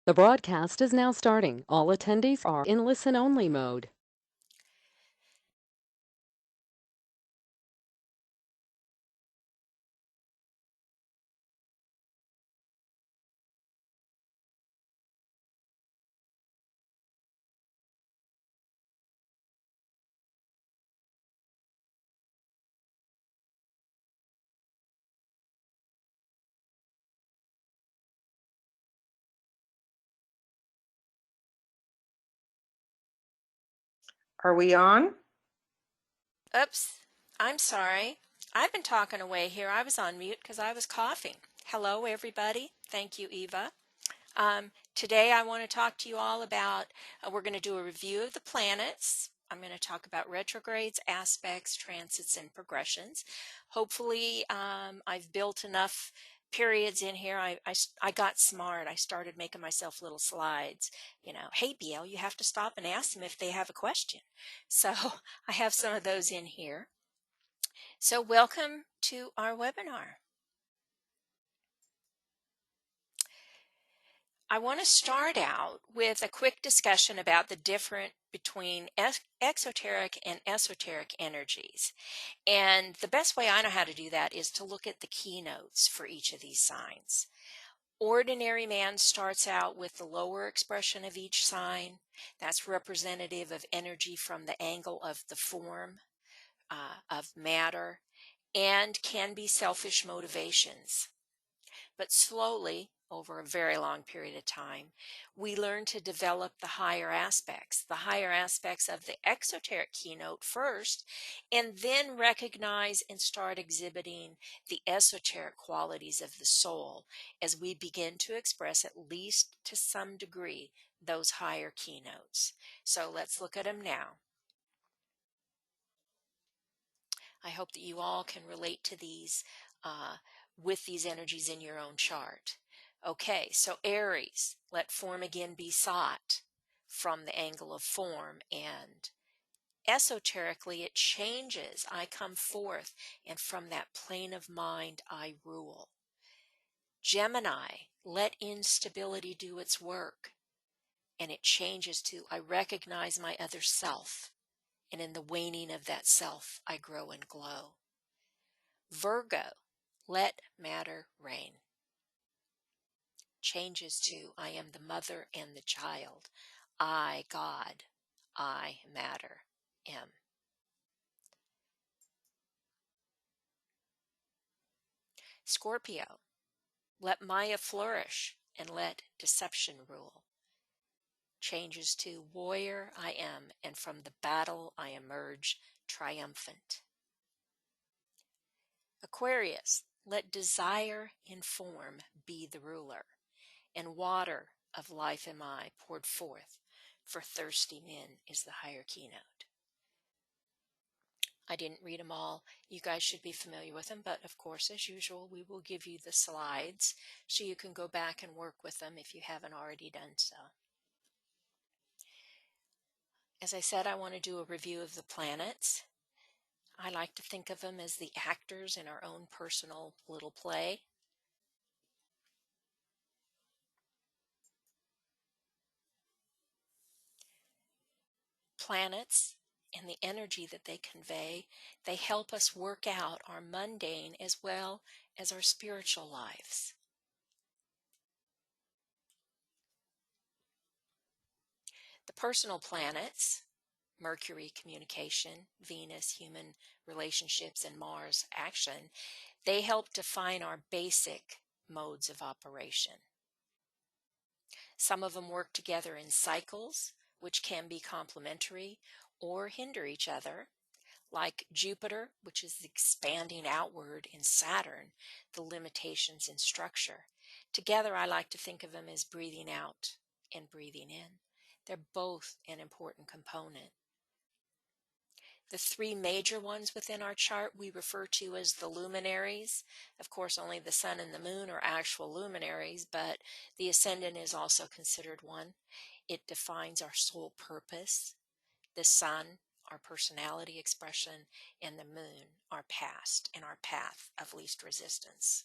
The broadcast is now starting. All attendees are in listen-only mode. Are we on? Oops, I'm sorry. I've been talking away here. I was on mute because I was coughing. Hello, everybody. Thank you, Eva. Today I want to talk to you all about, we're going to do a review of the planets. I'm going to talk about retrogrades, aspects, transits, and progressions. Hopefully, I've built enough periods in here. I got smart. I started making myself little slides. Hey, BL, you have to stop and ask them if they have a question. So I have some of those in here. So welcome to our webinar. I want to start out with a quick discussion about the difference between exoteric and esoteric energies. And the best way I know how to do that is to look at the keynotes for each of these signs. Ordinary man starts out with the lower expression of each sign. That's representative of energy from the angle of the form of matter and can be selfish motivations. But slowly, over a very long period of time, we learn to develop the higher aspects of the exoteric keynote first, and then recognize and start exhibiting the esoteric qualities of the soul as we begin to express, at least to some degree, those higher keynotes. So let's look at them now. I hope that you all can relate to these with these energies in your own chart. Okay, so Aries, let form again be sought from the angle of form, and esoterically it changes. I come forth, and from that plane of mind I rule. Gemini, let instability do its work, and it changes to I recognize my other self, and in the waning of that self I grow and glow. Virgo, let matter reign, changes to I am the mother and the child. I, God, I, matter, am. Scorpio, let Maya flourish and let deception rule. Changes to warrior I am, and from the battle I emerge triumphant. Aquarius, let desire in form be the ruler, and water of life am I poured forth, for thirsty men is the higher keynote. I didn't read them all. You guys should be familiar with them, but of course, as usual, we will give you the slides so you can go back and work with them if you haven't already done so. As I said, I want to do a review of the planets. I like to think of them as the actors in our own personal little play. Planets and the energy that they convey, they help us work out our mundane as well as our spiritual lives. The personal planets, Mercury, communication, Venus, human relationships, and Mars, action, they help define our basic modes of operation. Some of them work together in cycles, which can be complementary or hinder each other, like Jupiter, which is expanding outward, in Saturn, the limitations in structure. Together, I like to think of them as breathing out and breathing in. They're both an important component. The three major ones within our chart we refer to as the luminaries. Of course, only the sun and the moon are actual luminaries, but the ascendant is also considered one. It defines our soul purpose. The sun, our personality expression, and the moon, our past and our path of least resistance.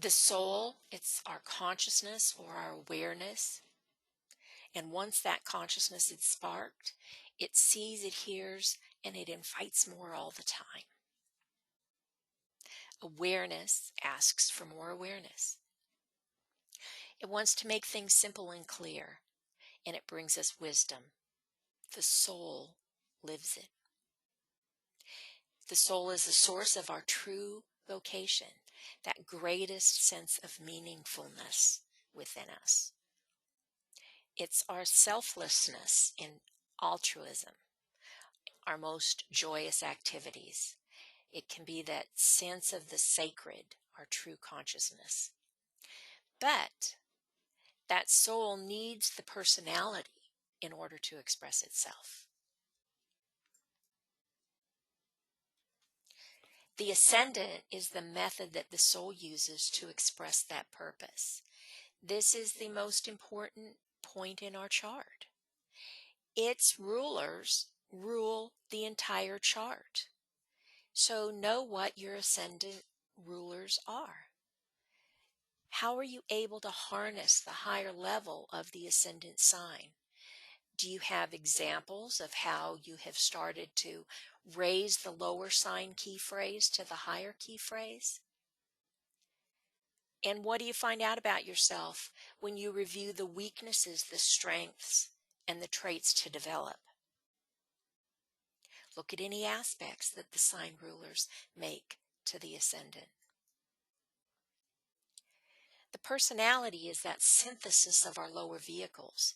The soul, it's our consciousness or our awareness. And once that consciousness is sparked, it sees, it hears, and it invites more all the time. Awareness asks for more awareness. It wants to make things simple and clear, and it brings us wisdom. The soul lives it. The soul is the source of our true vocation, that greatest sense of meaningfulness within us. It's our selflessness in altruism, our most joyous activities. It can be that sense of the sacred, our true consciousness. But that soul needs the personality in order to express itself. The ascendant is the method that the soul uses to express that purpose. This is the most important point in our chart. Its rulers rule the entire chart. So know what your ascendant rulers are. How are you able to harness the higher level of the ascendant sign? Do you have examples of how you have started to raise the lower sign key phrase to the higher key phrase? And what do you find out about yourself when you review the weaknesses, the strengths, and the traits to develop? Look at any aspects that the sign rulers make to the ascendant. The personality is that synthesis of our lower vehicles,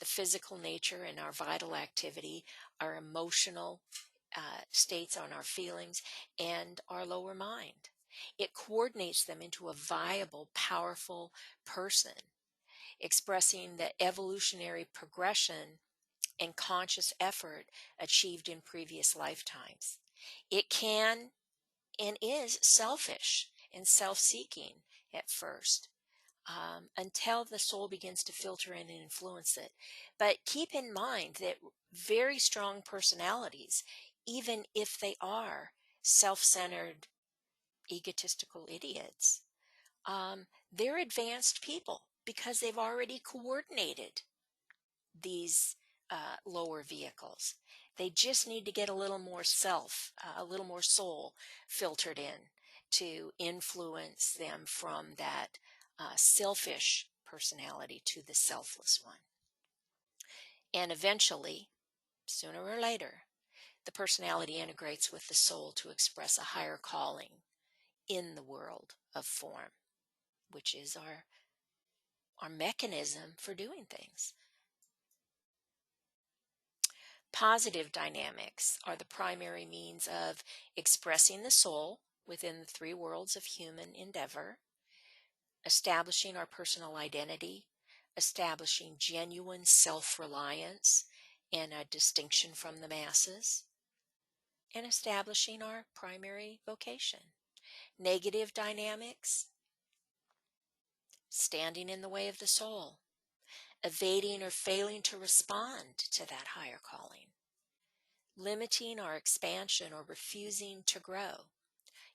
the physical nature and our vital activity, our emotional states on our feelings, and our lower mind. It coordinates them into a viable, powerful person, expressing the evolutionary progression and conscious effort achieved in previous lifetimes. It can and is selfish and self-seeking at first, until the soul begins to filter in and influence it. But keep in mind that very strong personalities, even if they are self-centered, egotistical idiots, they're advanced people because they've already coordinated these lower vehicles. They just need to get a little more a little more soul filtered in to influence them from that selfish personality to the selfless one. And eventually, sooner or later, the personality integrates with the soul to express a higher calling in the world of form, which is our mechanism for doing things. Positive dynamics are the primary means of expressing the soul within the three worlds of human endeavor, establishing our personal identity, establishing genuine self-reliance and a distinction from the masses, and establishing our primary vocation. Negative dynamics, standing in the way of the soul, evading or failing to respond to that higher calling, limiting our expansion or refusing to grow.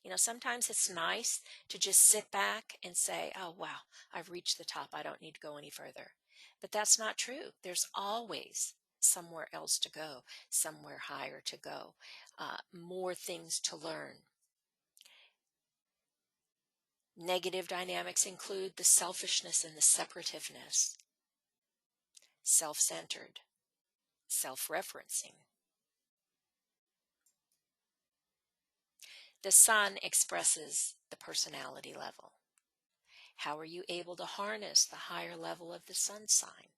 You know, sometimes it's nice to just sit back and say, oh, wow, I've reached the top. I don't need to go any further. But that's not true. There's always somewhere else to go, somewhere higher to go, more things to learn. Negative dynamics include the selfishness and the separativeness, self-centered, self-referencing. The sun expresses the personality level. How are you able to harness the higher level of the sun sign?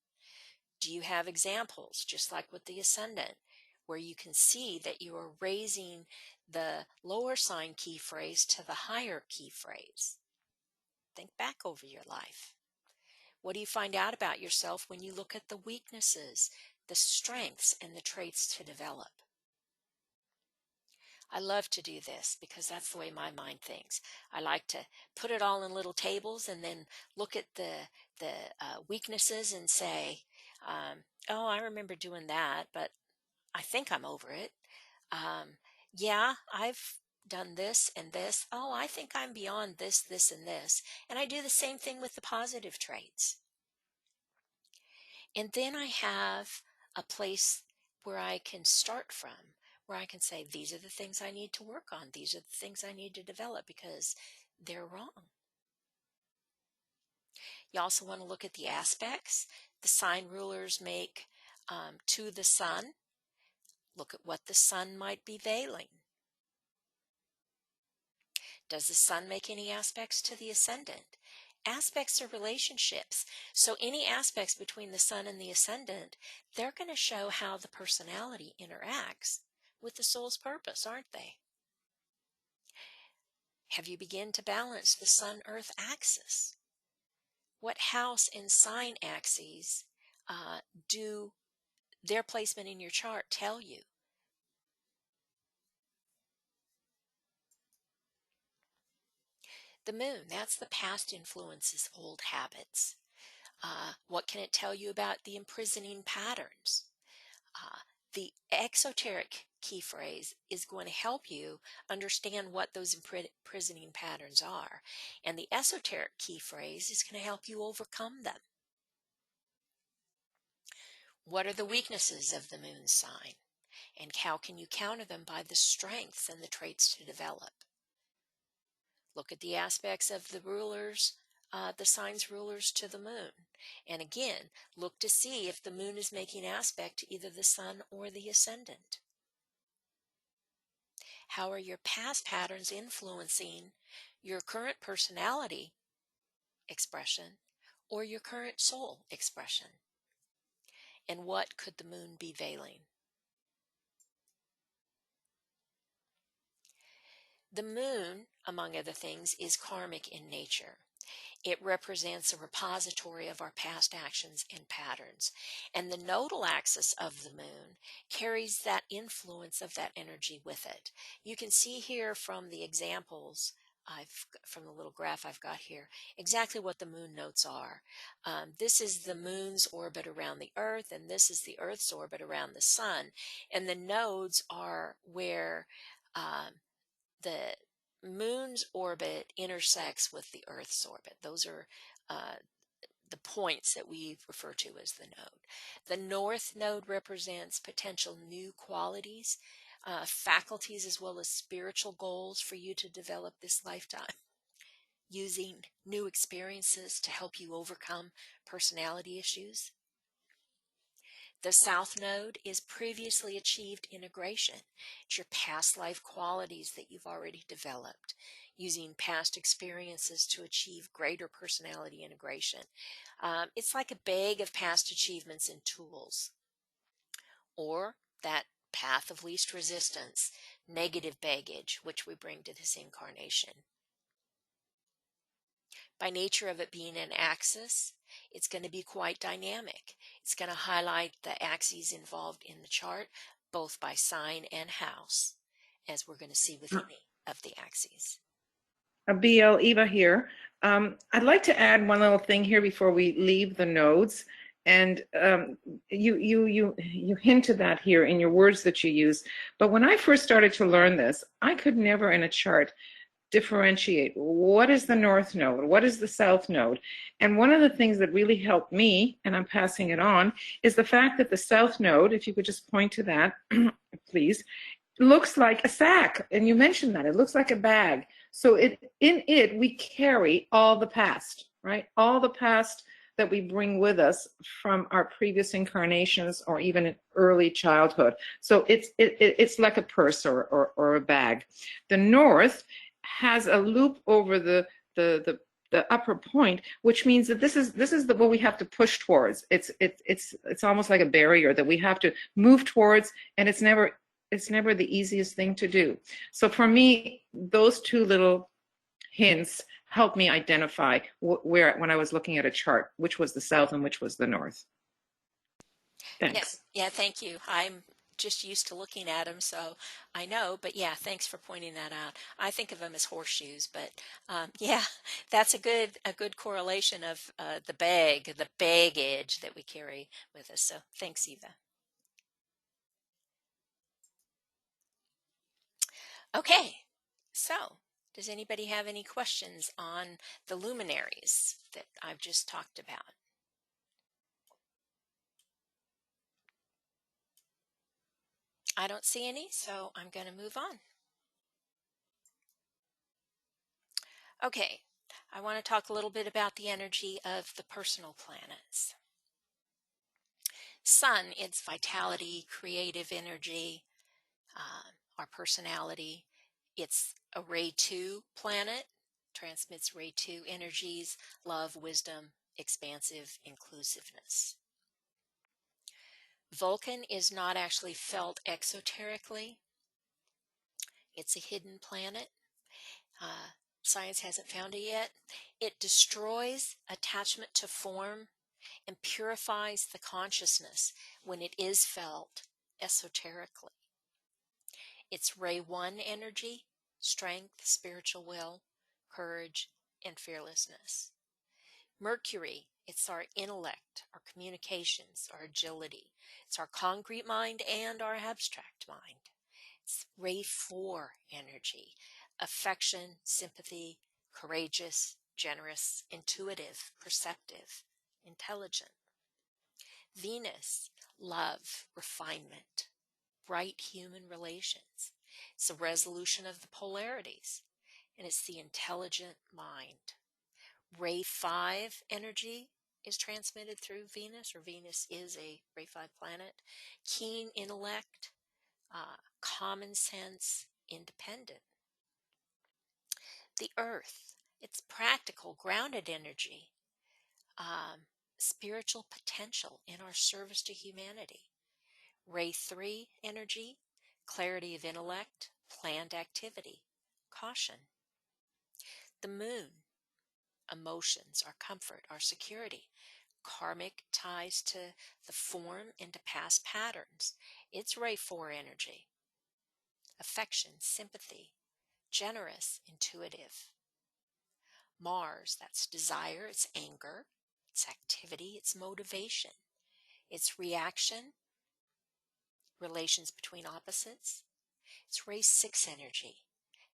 Do you have examples, just like with the ascendant, where you can see that you are raising the lower sign key phrase to the higher key phrase? Think back over your life. What do you find out about yourself when you look at the weaknesses, the strengths, and the traits to develop? I love to do this because that's the way my mind thinks. I like to put it all in little tables and then look at the weaknesses and say, oh, I remember doing that, but I think I'm over it. Yeah, I've done this and this. Oh, I think I'm beyond this, this, and this. And I do the same thing with the positive traits. And then I have a place where I can start from, where I can say, these are the things I need to work on. These are the things I need to develop because they're wrong. You also want to look at the aspects the sign rulers make to the sun. Look at what the sun might be veiling. Does the sun make any aspects to the ascendant? Aspects are relationships. So any aspects between the sun and the ascendant, they're going to show how the personality interacts with the soul's purpose, aren't they? Have you begun to balance the sun-earth axis? What house and sign axes do their placement in your chart tell you? The moon, that's the past influences, old habits. What can it tell you about the imprisoning patterns? The exoteric key phrase is going to help you understand what those imprisoning patterns are. And the esoteric key phrase is going to help you overcome them. What are the weaknesses of the moon sign? And how can you counter them by the strengths and the traits to develop? Look at the aspects of the rulers, the signs rulers to the moon. And again, look to see if the moon is making aspect to either the sun or the ascendant. How are your past patterns influencing your current personality expression or your current soul expression? And what could the moon be veiling? The moon, among other things, is karmic in nature. It represents a repository of our past actions and patterns. And the nodal axis of the moon carries that influence of that energy with it. You can see here from the examples, from the little graph I've got here, exactly what the moon notes are. This is the moon's orbit around the earth, and this is the earth's orbit around the sun. And the nodes are where the moon's orbit intersects with the Earth's orbit. Those are the points that we refer to as the node. The north node represents potential new qualities, faculties, as well as spiritual goals for you to develop this lifetime, using new experiences to help you overcome personality issues. The south node is previously achieved integration. It's your past life qualities that you've already developed, using past experiences to achieve greater personality integration. It's like a bag of past achievements and tools. Or that path of least resistance, negative baggage, which we bring to this incarnation. By nature of it being an axis, it's going to be quite dynamic. It's going to highlight the axes involved in the chart, both by sign and house, as we're going to see with any of the axes. BL, Eva here. I'd like to add one little thing here before we leave the nodes. And you hinted that here in your words that you use. But when I first started to learn this, I could never in a chart differentiate what is the north node, what is the south node. And one of the things that really helped me, and I'm passing it on, is the fact that the south node, if you could just point to that, please, looks like a sack. And you mentioned that, it looks like a bag. So in it, we carry all the past, right? All the past that we bring with us from our previous incarnations or even in early childhood. So it's like a purse or a bag. The north has a loop over the upper point, which means that this is what we have to push towards. It's almost like a barrier that we have to move towards, and it's never the easiest thing to do. So for me, those two little hints helped me identify where, when I was looking at a chart, which was the south and which was the north. Thanks. Yeah, thank you. I'm just used to looking at them, so I know, but yeah, thanks for pointing that out. I think of them as horseshoes, but yeah, that's a good correlation of the baggage that we carry with us. So thanks, Eva. Okay, So, does anybody have any questions on the luminaries that I've just talked about? I don't see any, so I'm going to move on. Okay, I want to talk a little bit about the energy of the personal planets. Sun, its vitality, creative energy, our personality. It's a Ray 2 planet, transmits Ray 2 energies, love, wisdom, expansive inclusiveness. Vulcan is not actually felt exoterically. It's a hidden planet. Science hasn't found it yet. It destroys attachment to form and purifies the consciousness when it is felt esoterically. It's Ray 1 energy, strength, spiritual will, courage, and fearlessness. Mercury, it's our intellect, our communications, our agility. It's our concrete mind and our abstract mind. It's Ray 4 energy, affection, sympathy, courageous, generous, intuitive, perceptive, intelligent. Venus, love, refinement, bright human relations. It's a resolution of the polarities, and it's the intelligent mind. Ray 5 energy is transmitted through Venus, or Venus is a Ray 5 planet. Keen intellect, common sense, independent. The Earth, it's practical, grounded energy, spiritual potential in our service to humanity. Ray 3 energy, clarity of intellect, planned activity, caution. The Moon, emotions, our comfort, our security, karmic ties to the form and to past patterns. It's Ray 4 energy, affection, sympathy, generous, intuitive. Mars, that's desire, it's anger, it's activity, it's motivation, it's reaction, relations between opposites. It's Ray 6 energy.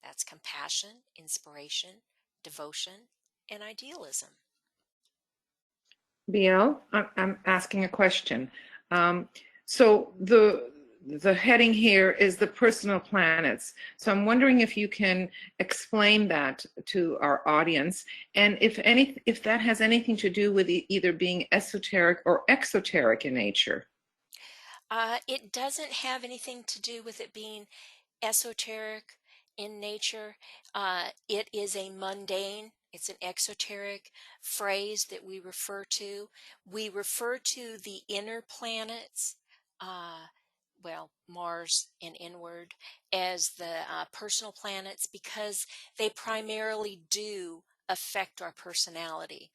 That's compassion, inspiration, devotion, and idealism. BL, I'm asking a question. So the heading here is the personal planets. So I'm wondering if you can explain that to our audience, and if that has anything to do with either being esoteric or exoteric in nature. It doesn't have anything to do with it being esoteric in nature. It is a mundane, it's an exoteric phrase that we refer to. We refer to the inner planets, Mars and inward, as the personal planets because they primarily do affect our personality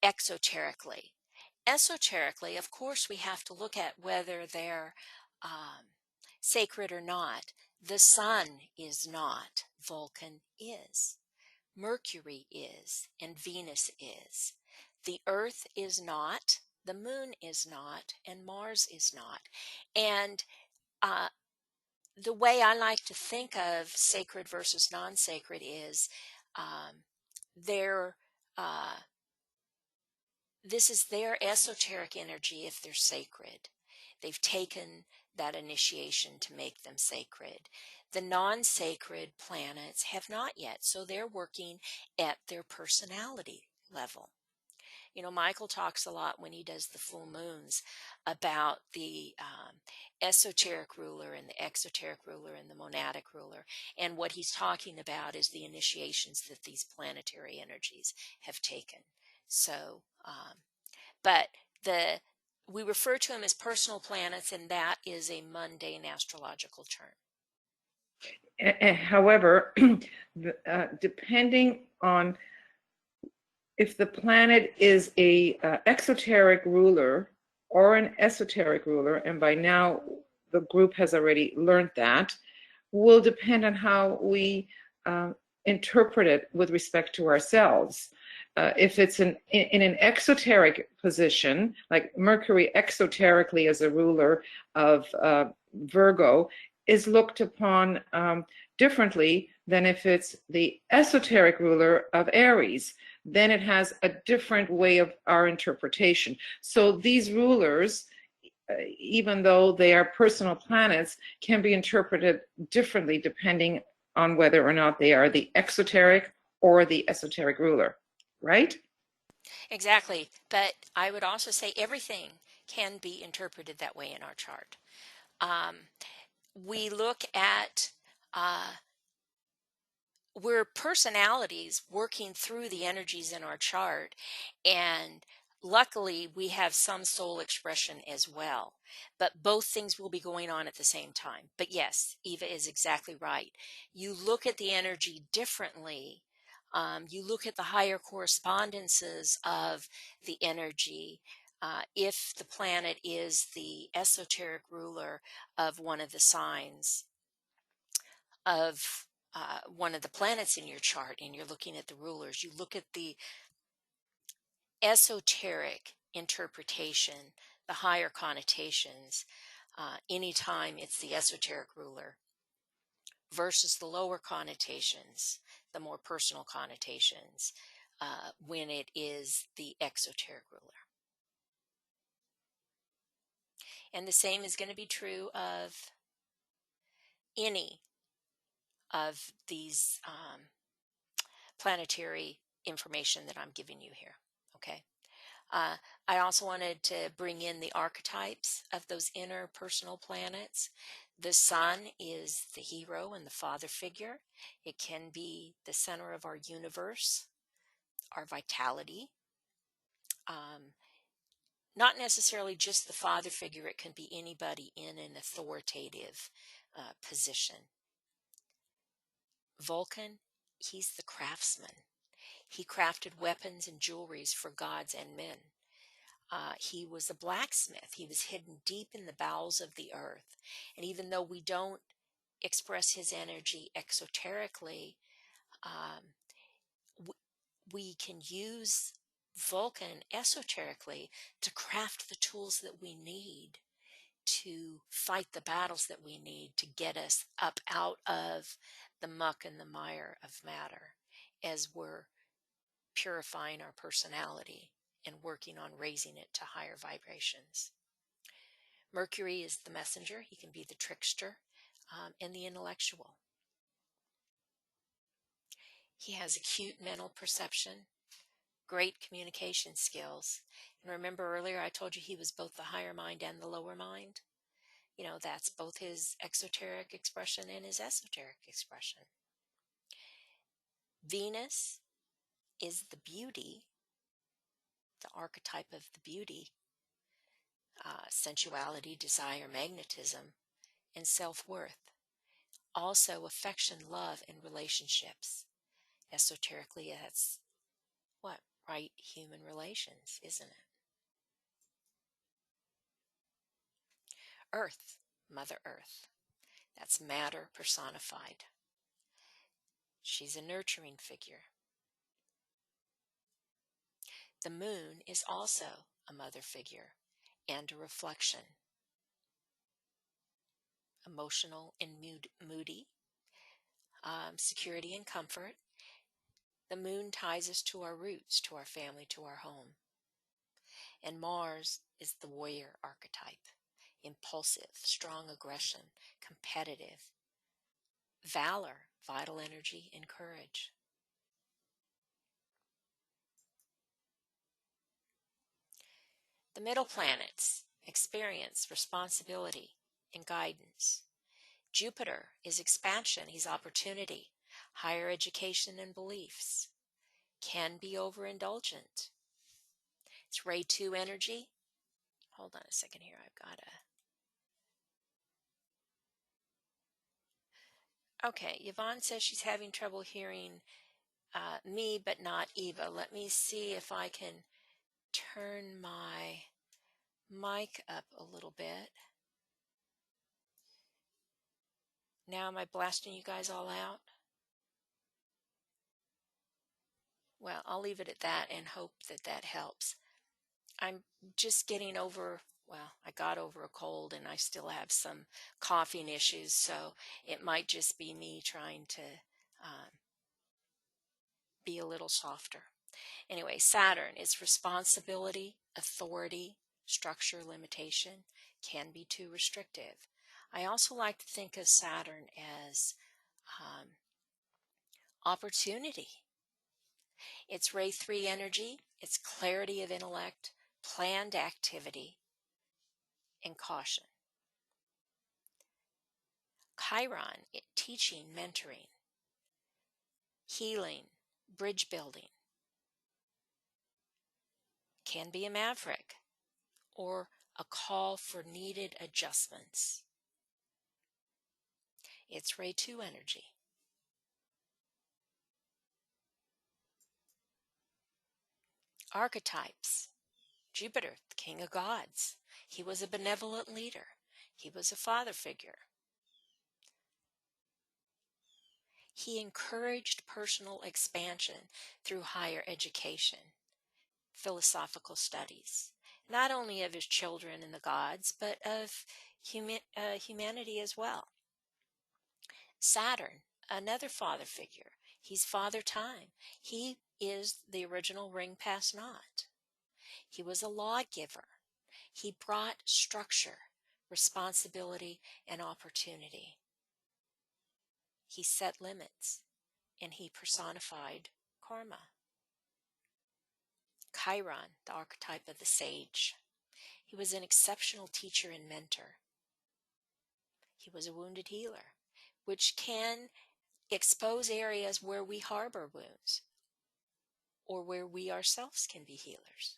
exoterically. Esoterically, of course, we have to look at whether they're sacred or not. The Sun is not, Vulcan is, Mercury is, and Venus is. The Earth is not, the Moon is not, and Mars is not. And the way I like to think of sacred versus non-sacred is this is their esoteric energy if they're sacred. They've taken that initiation to make them sacred. The non-sacred planets have not yet, so they're working at their personality level. You know, Michael talks a lot when he does the full moons about the esoteric ruler and the exoteric ruler and the monadic ruler. And what he's talking about is the initiations that these planetary energies have taken. So, but we refer to them as personal planets, and that is a mundane astrological term. However, depending on if the planet is a exoteric ruler or an esoteric ruler, and by now the group has already learned that, will depend on how we interpret it with respect to ourselves. If it's in an exoteric position, like Mercury exoterically as a ruler of Virgo, is looked upon differently than if it's the esoteric ruler of Aries. Then it has a different way of our interpretation. So these rulers, even though they are personal planets, can be interpreted differently depending on whether or not they are the exoteric or the esoteric ruler, right? Exactly. But I would also say everything can be interpreted that way in our chart. We look at we're personalities working through the energies in our chart, and luckily we have some soul expression as well, but both things will be going on at the same time. But yes, Eva is exactly right. You look at the energy differently. You look at the higher correspondences of the energy. If the planet is the esoteric ruler of one of the signs of one of the planets in your chart, and you're looking at the rulers, you look at the esoteric interpretation, the higher connotations, anytime it's the esoteric ruler versus the lower connotations, the more personal connotations, when it is the exoteric ruler. And the same is going to be true of any of these planetary information that I'm giving you here. Okay. I also wanted to bring in the archetypes of those inner personal planets. The sun is the hero and the father figure. It can be the center of our universe, our vitality. Not necessarily just the father figure, it can be anybody in an authoritative position. Vulcan, he's the craftsman. He crafted weapons and jewelries for gods and men. He was a blacksmith. He was hidden deep in the bowels of the earth. And even though we don't express his energy exoterically, we can use Vulcan esoterically to craft the tools that we need to fight the battles that we need to get us up out of the muck and the mire of matter as we're purifying our personality and working on raising it to higher vibrations. Mercury is the messenger. He can be the trickster and the intellectual. He has acute mental perception, great communication skills. And remember earlier I told you he was both the higher mind and the lower mind? You know, that's both his exoteric expression and his esoteric expression. Venus is the beauty, the archetype of the beauty, sensuality, desire, magnetism, and self-worth. Also affection, love, and relationships. Esoterically, that's what? Right human relations, isn't it? Earth, Mother Earth. That's matter personified. She's a nurturing figure. The moon is also a mother figure and a reflection. Emotional and moody, security and comfort. The moon ties us to our roots, to our family, to our home. And Mars is the warrior archetype. Impulsive, strong aggression, competitive, valor, vital energy, and courage. The middle planets experience responsibility and guidance. Jupiter is expansion, he's opportunity, higher education and beliefs. Can be overindulgent. It's Ray 2 energy. Hold on a second here, I've got to... Okay, Yvonne says she's having trouble hearing me, but not Eva. Let me see if I can turn my mic up a little bit. Now am I blasting you guys all out? Well, I'll leave it at that and hope that that helps. I'm just getting over well, I got over a cold and I still have some coughing issues, so it might just be me trying to be a little softer. Anyway, Saturn is responsibility, authority, structure, limitation, can be too restrictive. I also like to think of Saturn as opportunity. It's ray 3 energy, it's clarity of intellect, planned activity, and caution. Chiron, teaching, mentoring, healing, bridge building. Can be a maverick or a call for needed adjustments. It's ray 2 energy. Archetypes. Jupiter, the king of gods. He was a benevolent leader. He was a father figure. He encouraged personal expansion through higher education, philosophical studies, not only of his children and the gods, but of humanity as well. Saturn, another father figure. He's Father Time. He is the original ring past naught. He was a lawgiver. He brought structure, responsibility, and opportunity. He set limits, and he personified karma. Chiron, the archetype of the sage. He was an exceptional teacher and mentor. He was a wounded healer, which can expose areas where we harbor wounds or where we ourselves can be healers.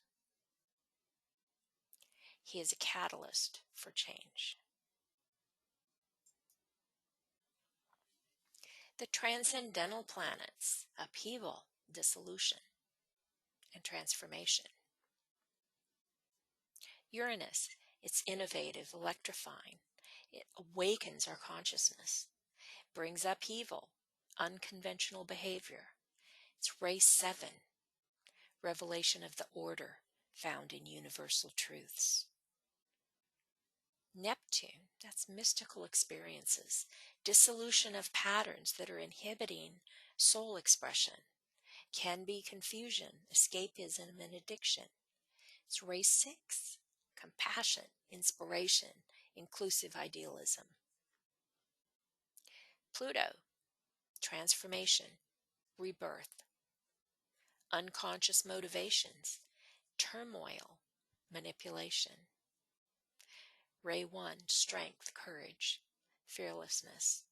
He is a catalyst for change. The transcendental planets, upheaval, dissolution, and transformation. Uranus, it's innovative, electrifying. It awakens our consciousness, brings upheaval, unconventional behavior. It's ray 7, revelation of the order found in universal truths. Neptune, that's mystical experiences, dissolution of patterns that are inhibiting soul expression. Can be confusion, escapism, and addiction. It's ray 6, compassion, inspiration, inclusive idealism. Pluto, transformation, rebirth, unconscious motivations, turmoil, manipulation. Ray 1, strength, courage, fearlessness.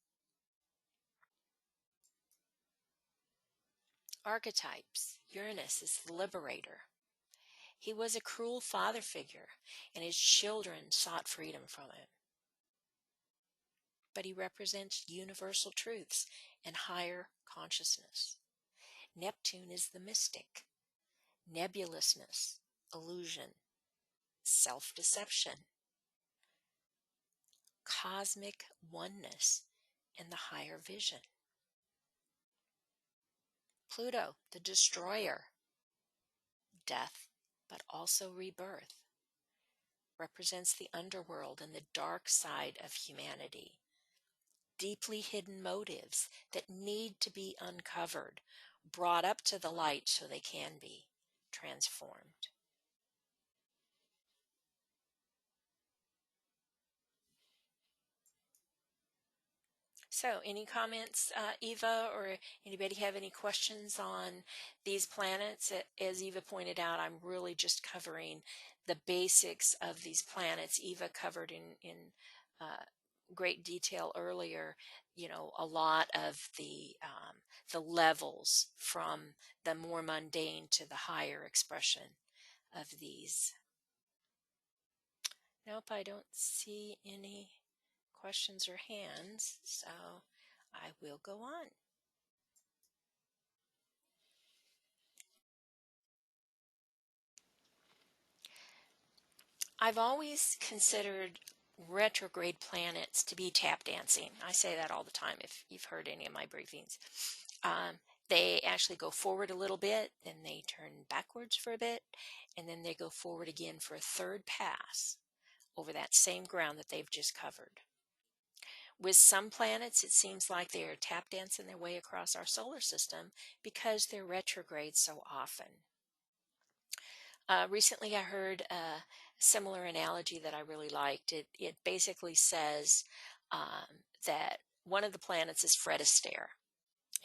Archetypes. Uranus is the liberator. He was a cruel father figure, and his children sought freedom from him. But he represents universal truths and higher consciousness. Neptune is the mystic. Nebulousness, illusion, self-deception, cosmic oneness, and the higher vision. Pluto, the destroyer, death, but also rebirth, represents the underworld and the dark side of humanity. Deeply hidden motives that need to be uncovered, brought up to the light so they can be transformed. So, any comments, Eva, or anybody have any questions on these planets? As Eva pointed out, I'm really just covering the basics of these planets. Eva covered in great detail earlier, a lot of the levels from the more mundane to the higher expression of these. Nope, I don't see any questions or hands, so I will go on. I've always considered retrograde planets to be tap dancing. I say that all the time if you've heard any of my briefings. They actually go forward a little bit, then they turn backwards for a bit, and then they go forward again for a third pass. over that same ground that they've just covered. With some planets, it seems like they are tap dancing their way across our solar system because they're retrograde so often. Recently, I heard a similar analogy that I really liked. It basically says that one of the planets is Fred Astaire,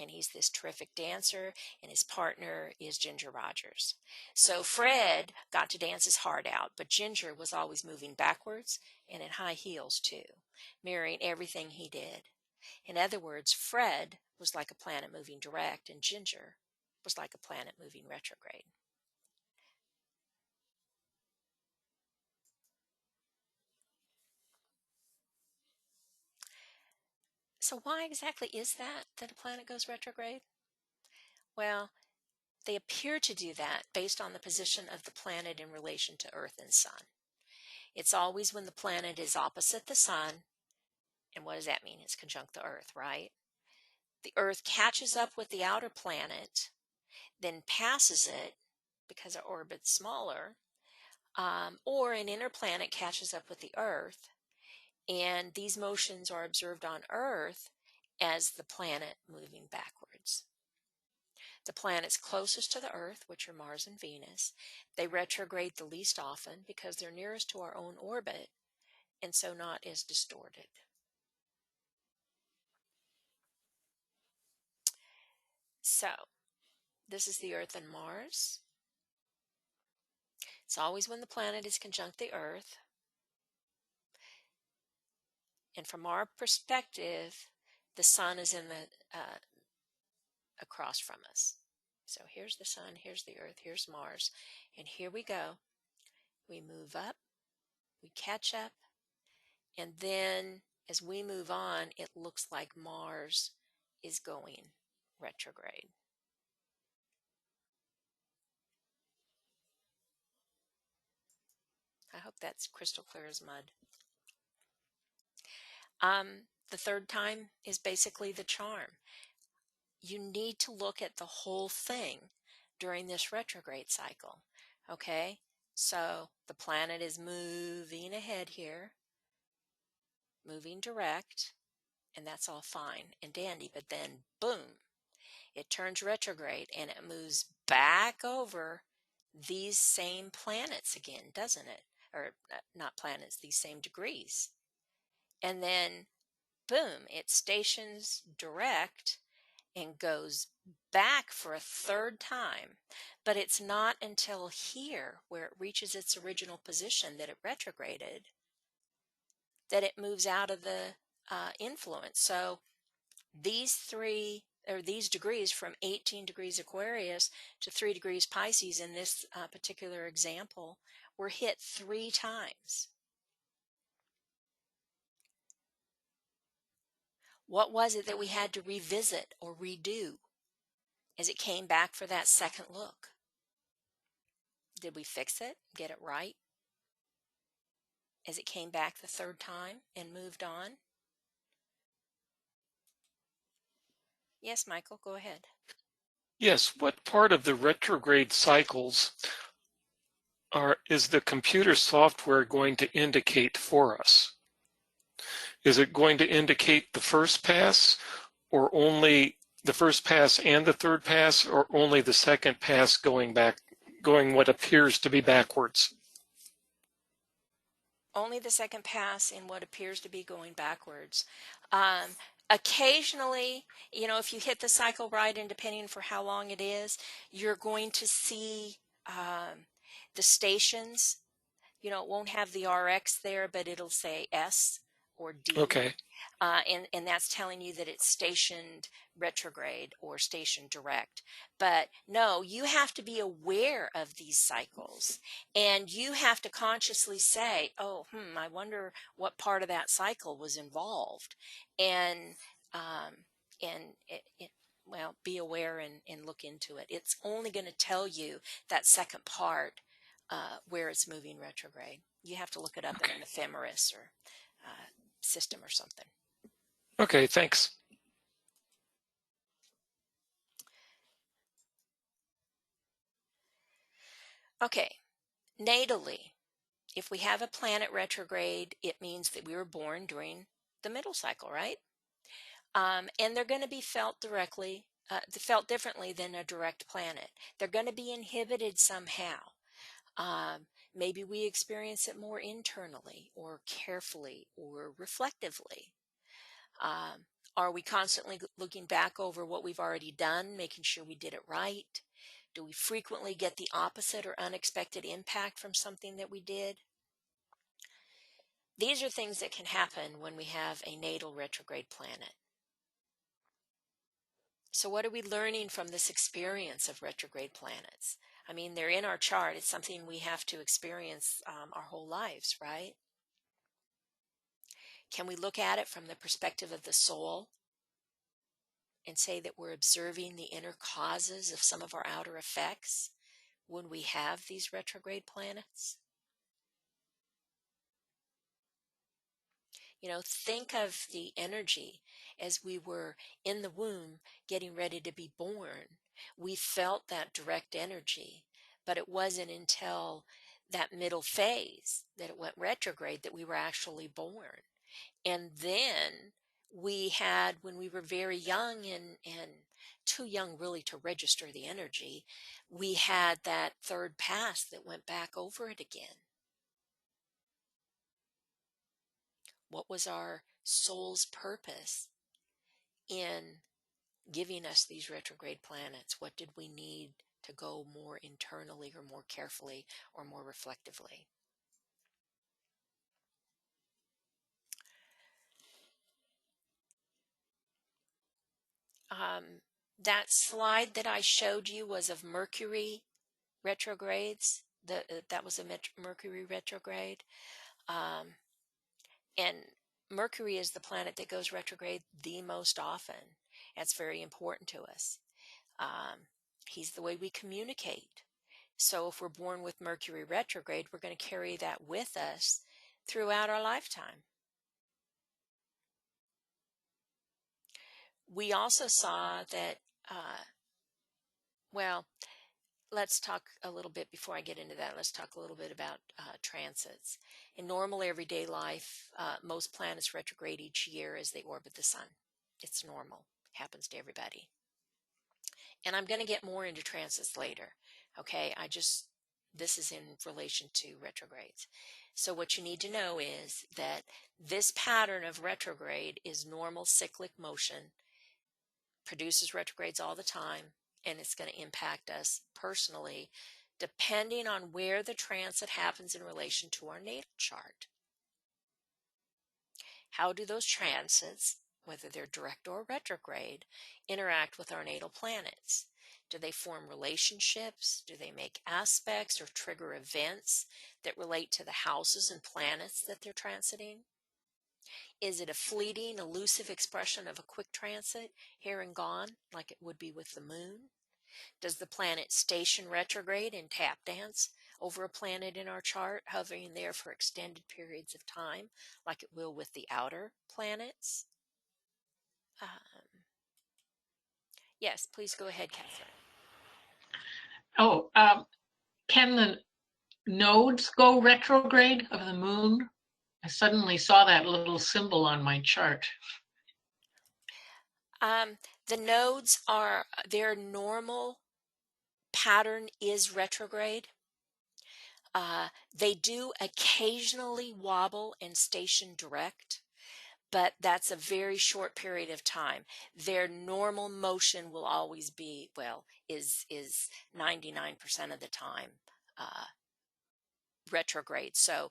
and he's this terrific dancer, and his partner is Ginger Rogers. So Fred got to dance his heart out, but Ginger was always moving backwards and in high heels too, mirroring everything he did. In other words, Fred was like a planet moving direct, and Ginger was like a planet moving retrograde. So why exactly is that a planet goes retrograde? Well, they appear to do that based on the position of the planet in relation to Earth and Sun. It's always when the planet is opposite the Sun, and what does that mean? It's conjunct the Earth, right? The Earth catches up with the outer planet, then passes it because our orbit's smaller, or an inner planet catches up with the Earth, and these motions are observed on Earth as the planet moving backwards. The planets closest to the Earth, which are Mars and Venus, they retrograde the least often because they're nearest to our own orbit and so not as distorted. So, this is the Earth and Mars. It's always when the planet is conjunct the Earth. And from our perspective, the Sun is in the across from us. So here's the Sun, here's the Earth, here's Mars, and here we go. We move up, we catch up, and then as we move on, it looks like Mars is going retrograde. I hope that's crystal clear as mud. The third time is basically the charm. You need to look at the whole thing during this retrograde cycle. Okay, so the planet is moving ahead here, moving direct, and that's all fine and dandy, but then boom, it turns retrograde and it moves back over these same planets again, doesn't it? Or not planets, these same degrees. And then boom, it stations direct and goes back for a third time. But it's not until here, where it reaches its original position that it retrograded, that it moves out of the influence. So these degrees from 18 degrees Aquarius to 3 degrees Pisces in this particular example were hit 3 times. What was it that we had to revisit or redo as it came back for that second look? Did we fix it, get it right, as it came back the third time and moved on? Yes, Michael, go ahead. Yes, what part of the retrograde cycles is the computer software going to indicate for us? Is it going to indicate the first pass, or only the first pass and the third pass, or only the second pass going what appears to be backwards? Only the second pass in what appears to be going backwards. Occasionally, if you hit the cycle right, and depending for how long it is, you're going to see the stations. It won't have the RX there, but it'll say S or D. Okay. And that's telling you that it's stationed retrograde or stationed direct. But no, you have to be aware of these cycles, and you have to consciously say, oh, I wonder what part of that cycle was involved. And be aware and look into it. It's only going to tell you that second part where it's moving retrograde. You have to look it up in an ephemeris or system or something. Okay, thanks. Okay, natally, If we have a planet retrograde, it means that we were born during the middle cycle, right? And they're going to be felt differently than a direct planet. They're going to be inhibited somehow. Maybe we experience it more internally or carefully or reflectively. Are we constantly looking back over what we've already done, making sure we did it right? Do we frequently get the opposite or unexpected impact from something that we did? These are things that can happen when we have a natal retrograde planet. So what are we learning from this experience of retrograde planets? I mean, they're in our chart. It's something we have to experience our whole lives, right? Can we look at it from the perspective of the soul and say that we're observing the inner causes of some of our outer effects when we have these retrograde planets? You know, think of the energy as we were in the womb getting ready to be born. We felt that direct energy, but it wasn't until that middle phase that it went retrograde that we were actually born. And then we had, when we were very young and too young really to register the energy, we had that third pass that went back over it again. What was our soul's purpose in giving us these retrograde planets? What did we need to go more internally or more carefully or more reflectively? That slide that I showed you was of Mercury retrogrades. That was a Mercury retrograde. And Mercury is the planet that goes retrograde the most often. That's very important to us. He's the way we communicate. So if we're born with Mercury retrograde, we're going to carry that with us throughout our lifetime. We also saw that, well, let's talk a little bit before I get into that. Let's talk a little bit about transits. In normal everyday life, most planets retrograde each year as they orbit the sun. It's normal. Happens to everybody. And I'm going to get more into transits later. Okay, this is in relation to retrogrades. So what you need to know is that this pattern of retrograde is normal cyclic motion, produces retrogrades all the time, and it's going to impact us personally depending on where the transit happens in relation to our natal chart. How do those transits, whether they're direct or retrograde, interact with our natal planets? Do they form relationships? Do they make aspects or trigger events that relate to the houses and planets that they're transiting? Is it a fleeting, elusive expression of a quick transit, here and gone, like it would be with the moon? Does the planet station retrograde and tap dance over a planet in our chart, hovering there for extended periods of time, like it will with the outer planets? Yes, please go ahead, Catherine. Oh, can the nodes go retrograde of the moon? I suddenly saw that little symbol on my chart. The nodes are, their normal pattern is retrograde. They do occasionally wobble and station direct, but that's a very short period of time. Their normal motion will always be, is 99% of the time retrograde. So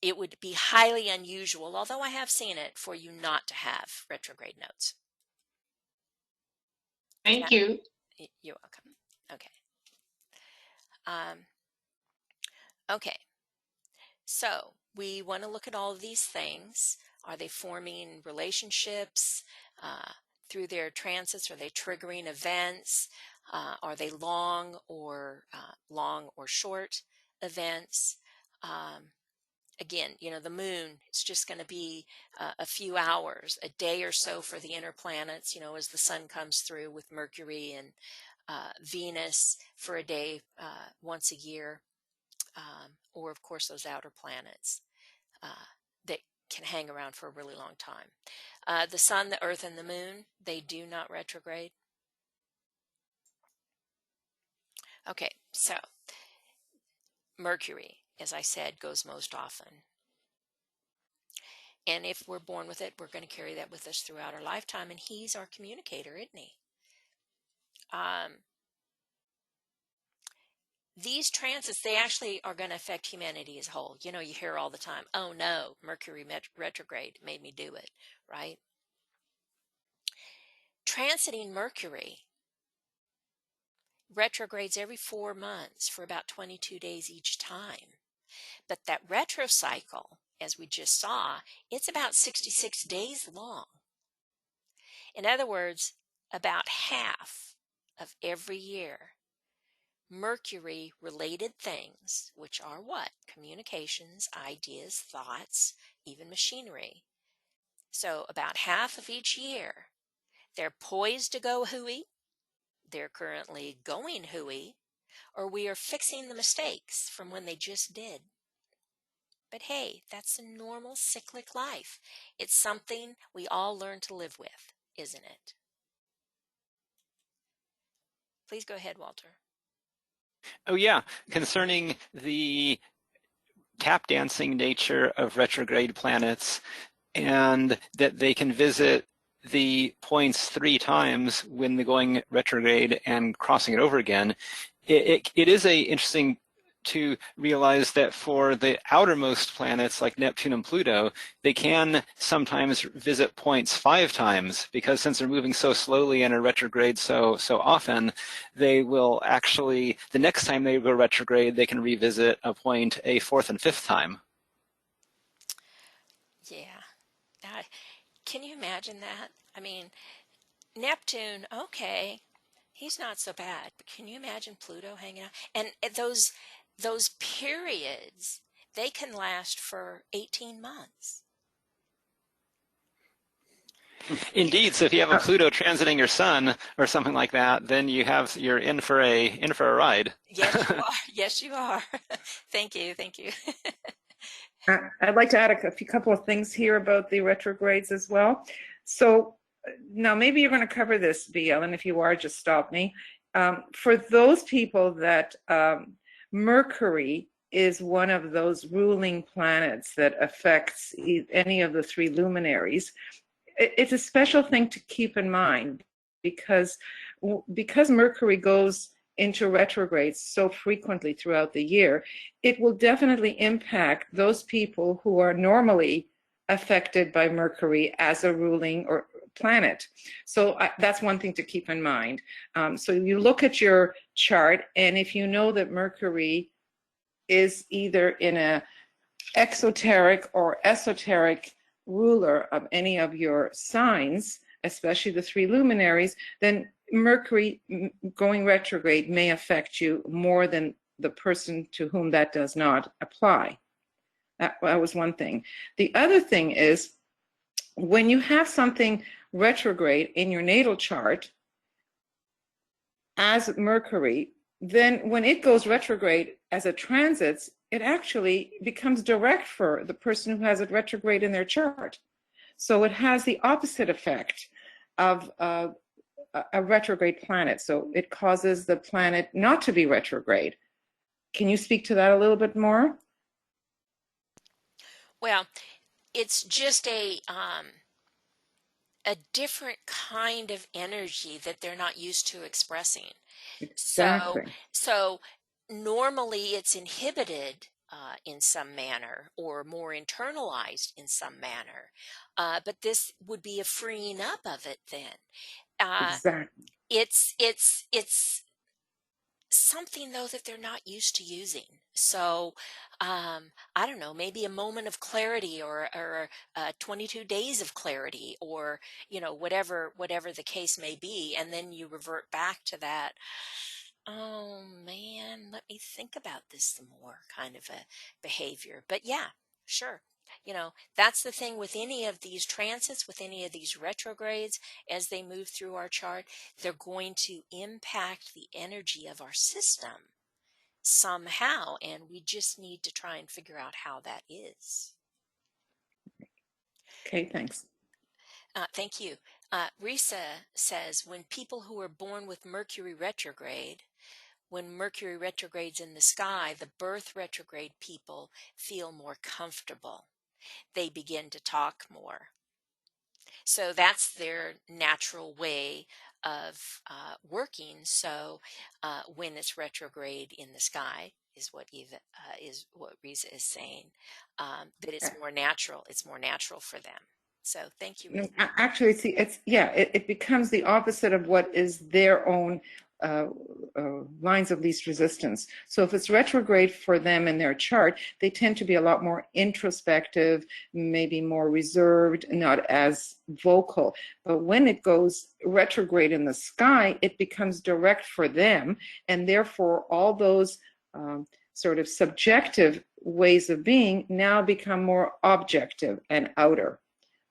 it would be highly unusual, although I have seen it, for you not to have retrograde nodes. Thank you. You're welcome. Okay. Okay. So we want to look at all of these things. Are they forming relationships through their transits? Are they triggering events? Are they long or short events? Again, the moon, it's just going to be a few hours, a day or so for the inner planets, as the sun comes through with Mercury and Venus for a day once a year. or of course those outer planets that can hang around for a really long time. The sun, the earth, and the moon, they do not retrograde. Okay, so Mercury, as I said, goes most often. And if we're born with it, we're going to carry that with us throughout our lifetime. And he's our communicator, isn't he? These transits, they actually are going to affect humanity as a whole. You know, you hear all the time, oh no, Mercury retrograde made me do it, right? Transiting Mercury retrogrades every 4 months for about 22 days each time. But that retro cycle, as we just saw, it's about 66 days long. In other words, about half of every year, Mercury-related things, which are what? Communications, ideas, thoughts, even machinery. So about half of each year, they're poised to go hooey, they're currently going hooey, or we are fixing the mistakes from when they just did. But hey, that's a normal cyclic life. It's something we all learn to live with, isn't it? Please go ahead, Walter. Oh yeah, concerning the tap dancing nature of retrograde planets and that they can visit the points 3 times when they're going retrograde and crossing it over again, it is interesting to realize that for the outermost planets like Neptune and Pluto, they can sometimes visit points 5 times, because since they're moving so slowly and are retrograde so often, they will actually, the next time they go retrograde, they can revisit a point a 4th and 5th time. Yeah. Can you imagine that? I mean, Neptune, okay, he's not so bad, but can you imagine Pluto hanging out? And those periods, they can last for 18 months. Indeed. So if you have a Pluto transiting your sun or something like that, then you're in for a ride. Yes, you are. Yes, you are. Thank you. I'd like to add a couple of things here about the retrogrades as well. So now maybe you're going to cover this, BL, and if you are, just stop me. For those people that Mercury is one of those ruling planets that affects any of the 3 luminaries, it's a special thing to keep in mind, because Mercury goes into retrogrades so frequently throughout the year, it will definitely impact those people who are normally affected by Mercury as a ruling or planet. So that's one thing to keep in mind. So you look at your chart, and if you know that Mercury is either in a exoteric or esoteric ruler of any of your signs, especially the 3 luminaries, then Mercury going retrograde may affect you more than the person to whom that does not apply. That was one thing. The other thing is, when you have something retrograde in your natal chart as Mercury, then when it goes retrograde as it transits, it actually becomes direct for the person who has it retrograde in their chart. So it has the opposite effect of a retrograde planet. So it causes the planet not to be retrograde. Can you speak to that a little bit more? Well, it's just a different kind of energy that they're not used to expressing. Exactly. So normally it's inhibited in some manner, or more internalized in some manner. But this would be a freeing up of it then. Exactly. It's something though that they're not used to using. So I don't know, maybe a moment of clarity, or 22 days of clarity, or whatever the case may be, and then you revert back to that, oh man, let me think about this some more kind of a behavior. But yeah, sure. That's the thing with any of these transits, with any of these retrogrades, as they move through our chart, they're going to impact the energy of our system. somehow, and we just need to try and figure out how that is. Okay, thanks. Thank you. Risa says, when people who are born with Mercury retrograde, when Mercury retrogrades in the sky, the birth retrograde people feel more comfortable. They begin to talk more. So that's their natural way of working. So when it's retrograde in the sky is what Risa is saying. That it's more natural. It's more natural for them. So thank you, Risa. Actually, see, it becomes the opposite of what is their own lines of least resistance. So if it's retrograde for them in their chart, they tend to be a lot more introspective, maybe more reserved, not as vocal. But when it goes retrograde in the sky, it becomes direct for them, and therefore all those sort of subjective ways of being now become more objective and outer.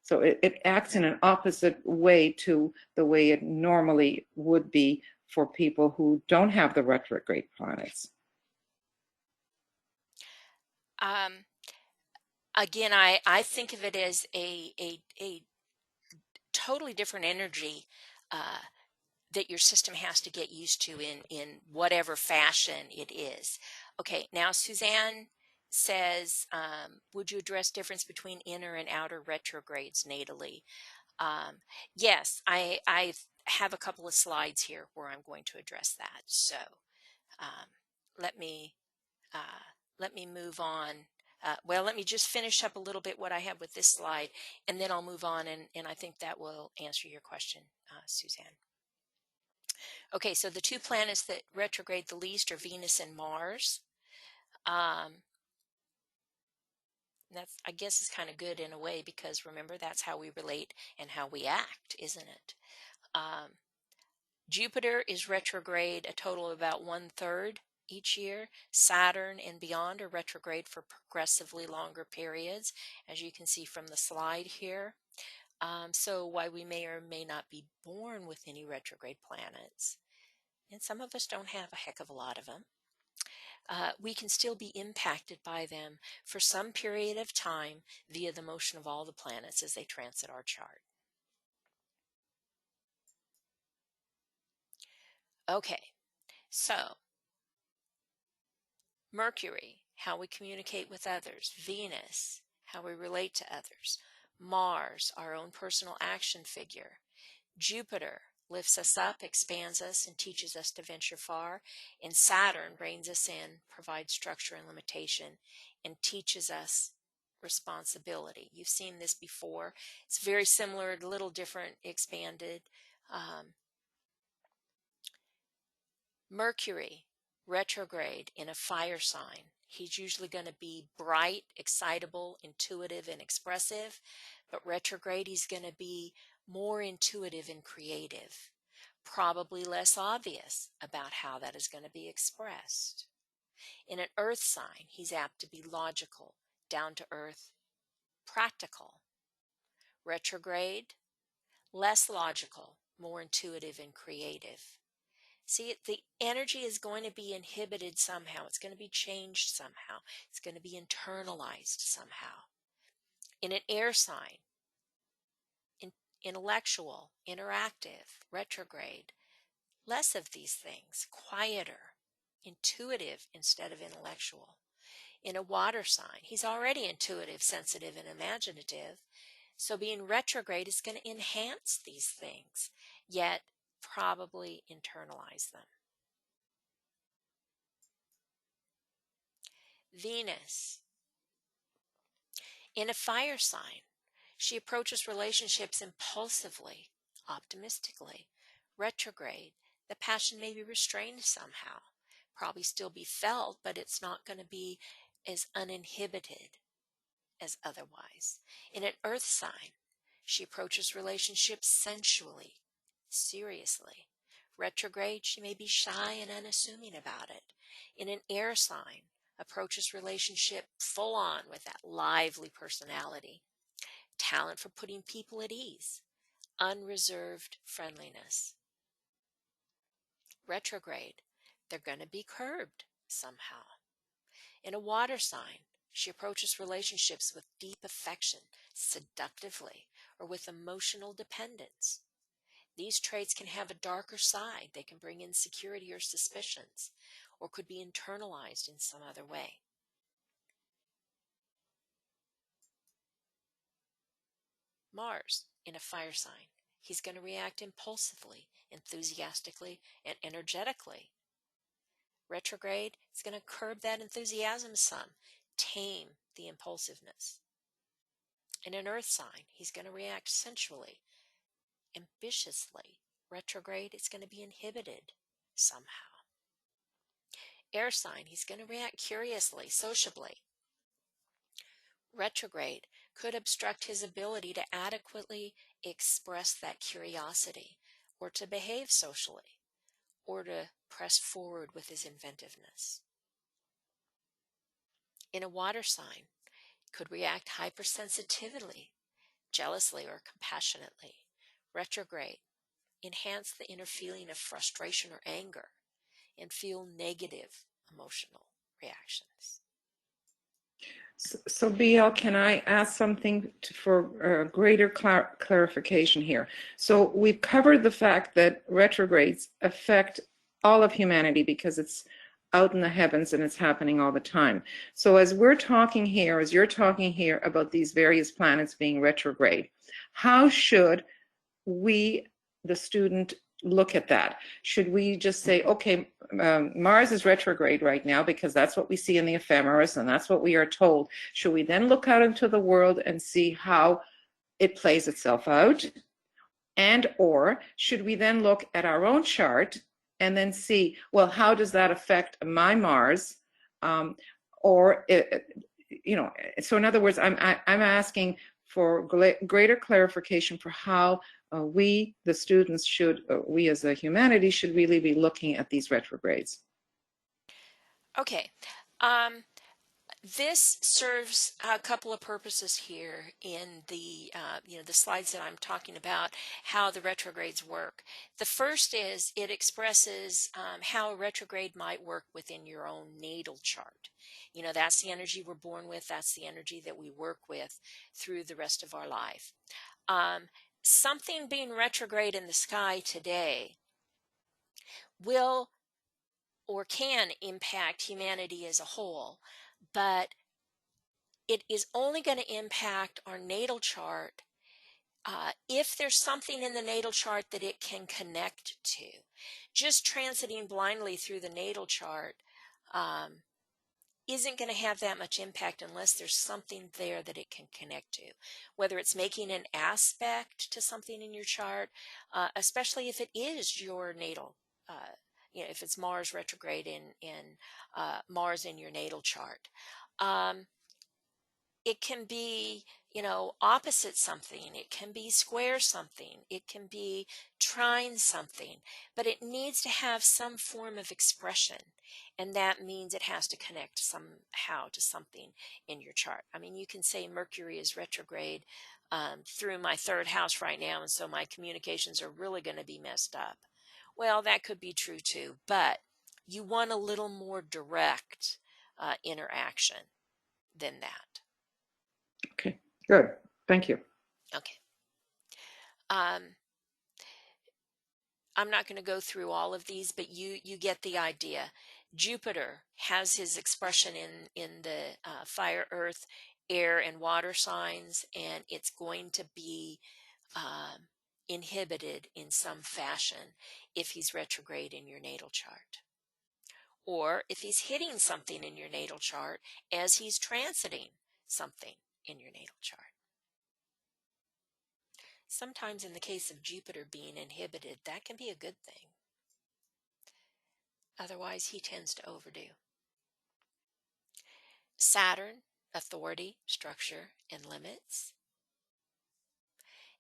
So it acts in an opposite way to the way it normally would be for people who don't have the retrograde planets. Again, I think of it as a totally different energy that your system has to get used to in whatever fashion it is. Okay, now Suzanne says, would you address difference between inner and outer retrogrades natally? Yes, I have a couple of slides here where I'm going to address that. So let me move on. Well, let me just finish up a little bit what I have with this slide, and then I'll move on, and I think that will answer your question, Suzanne. Okay, so the two planets that retrograde the least are Venus and Mars. That's, I guess, is kind of good in a way, because remember, that's how we relate and how we act, isn't it? Jupiter is retrograde a total of about 1/3 each year. Saturn and beyond are retrograde for progressively longer periods, as you can see from the slide here. So why we may or may not be born with any retrograde planets, and some of us don't have a heck of a lot of them, we can still be impacted by them for some period of time via the motion of all the planets as they transit our chart. Okay, so Mercury, how we communicate with others. Venus, how we relate to others. Mars, our own personal action figure. Jupiter lifts us up, expands us, and teaches us to venture far. And Saturn reins us in, provides structure and limitation, and teaches us responsibility. You've seen this before. It's very similar, a little different, expanded. Mercury, retrograde in a fire sign. He's usually going to be bright, excitable, intuitive, and expressive. But retrograde, he's going to be more intuitive and creative. Probably less obvious about how that is going to be expressed. In an earth sign, he's apt to be logical, down to earth, practical. Retrograde, less logical, more intuitive and creative. See, the energy is going to be inhibited somehow. It's going to be changed somehow. It's going to be internalized somehow. In an air sign, intellectual, interactive, retrograde, less of these things, quieter, intuitive instead of intellectual. In a water sign, he's already intuitive, sensitive, and imaginative. So being retrograde is going to enhance these things, yet probably internalize them. Venus. In a fire sign, she approaches relationships impulsively, optimistically. Retrograde, the passion may be restrained somehow, probably still be felt, but it's not going to be as uninhibited as otherwise. In an earth sign, she approaches relationships sensually, seriously. Retrograde, she may be shy and unassuming about it. In an air sign, approaches relationship full on with that lively personality. Talent for putting people at ease. Unreserved friendliness. Retrograde, they're going to be curbed, somehow. In a water sign, she approaches relationships with deep affection, seductively, or with emotional dependence. These traits can have a darker side. They can bring insecurity or suspicions, or could be internalized in some other way. Mars in a fire sign. He's going to react impulsively, enthusiastically, and energetically. Retrograde is going to curb that enthusiasm some, tame the impulsiveness. In an earth sign, he's going to react sensually, ambitiously. Retrograde is going to be inhibited somehow. Air sign, he's going to react curiously, sociably. Retrograde could obstruct his ability to adequately express that curiosity, or to behave socially, or to press forward with his inventiveness. In a water sign, could react hypersensitively, jealously, or compassionately. Retrograde, enhance the inner feeling of frustration or anger, and feel negative emotional reactions. So BL, can I ask something for greater clarification here? So we've covered the fact that retrogrades affect all of humanity because it's out in the heavens and it's happening all the time. So as we're talking here, as you're talking here about these various planets being retrograde, how should we, the student, look at that? Should we just say, okay, Mars is retrograde right now because that's what we see in the ephemeris and that's what we are told. Should we then look out into the world and see how it plays itself out? And or should we then look at our own chart and then see, well, how does that affect my Mars? So in other words, I'm asking for greater clarification for how we, the students, we as a humanity, should really be looking at these retrogrades. Okay. This serves a couple of purposes here in the the slides that I'm talking about, how the retrogrades work. The first is it expresses how a retrograde might work within your own natal chart. That's the energy we're born with. That's the energy that we work with through the rest of our life. Something being retrograde in the sky today will or can impact humanity as a whole, but it is only going to impact our natal chart if there's something in the natal chart that it can connect to. Just transiting blindly through the natal chart isn't going to have that much impact unless there's something there that it can connect to, whether it's making an aspect to something in your chart, especially if it is your natal, if it's Mars retrograde in Mars in your natal chart. It can be, opposite something. It can be square something. It can be trine something, but it needs to have some form of expression. And that means it has to connect somehow to something in your chart. I mean, you can say Mercury is retrograde through my third house right now, and so my communications are really going to be messed up. Well, that could be true too, but you want a little more direct interaction than that. Okay, good. Thank you. Okay. I'm not going to go through all of these, but you get the idea. Jupiter has his expression in the fire, earth, air, and water signs, and it's going to be inhibited in some fashion if he's retrograde in your natal chart. Or if he's hitting something in your natal chart as he's transiting something in your natal chart. Sometimes in the case of Jupiter being inhibited, that can be a good thing. Otherwise, he tends to overdo. Saturn, authority, structure, and limits.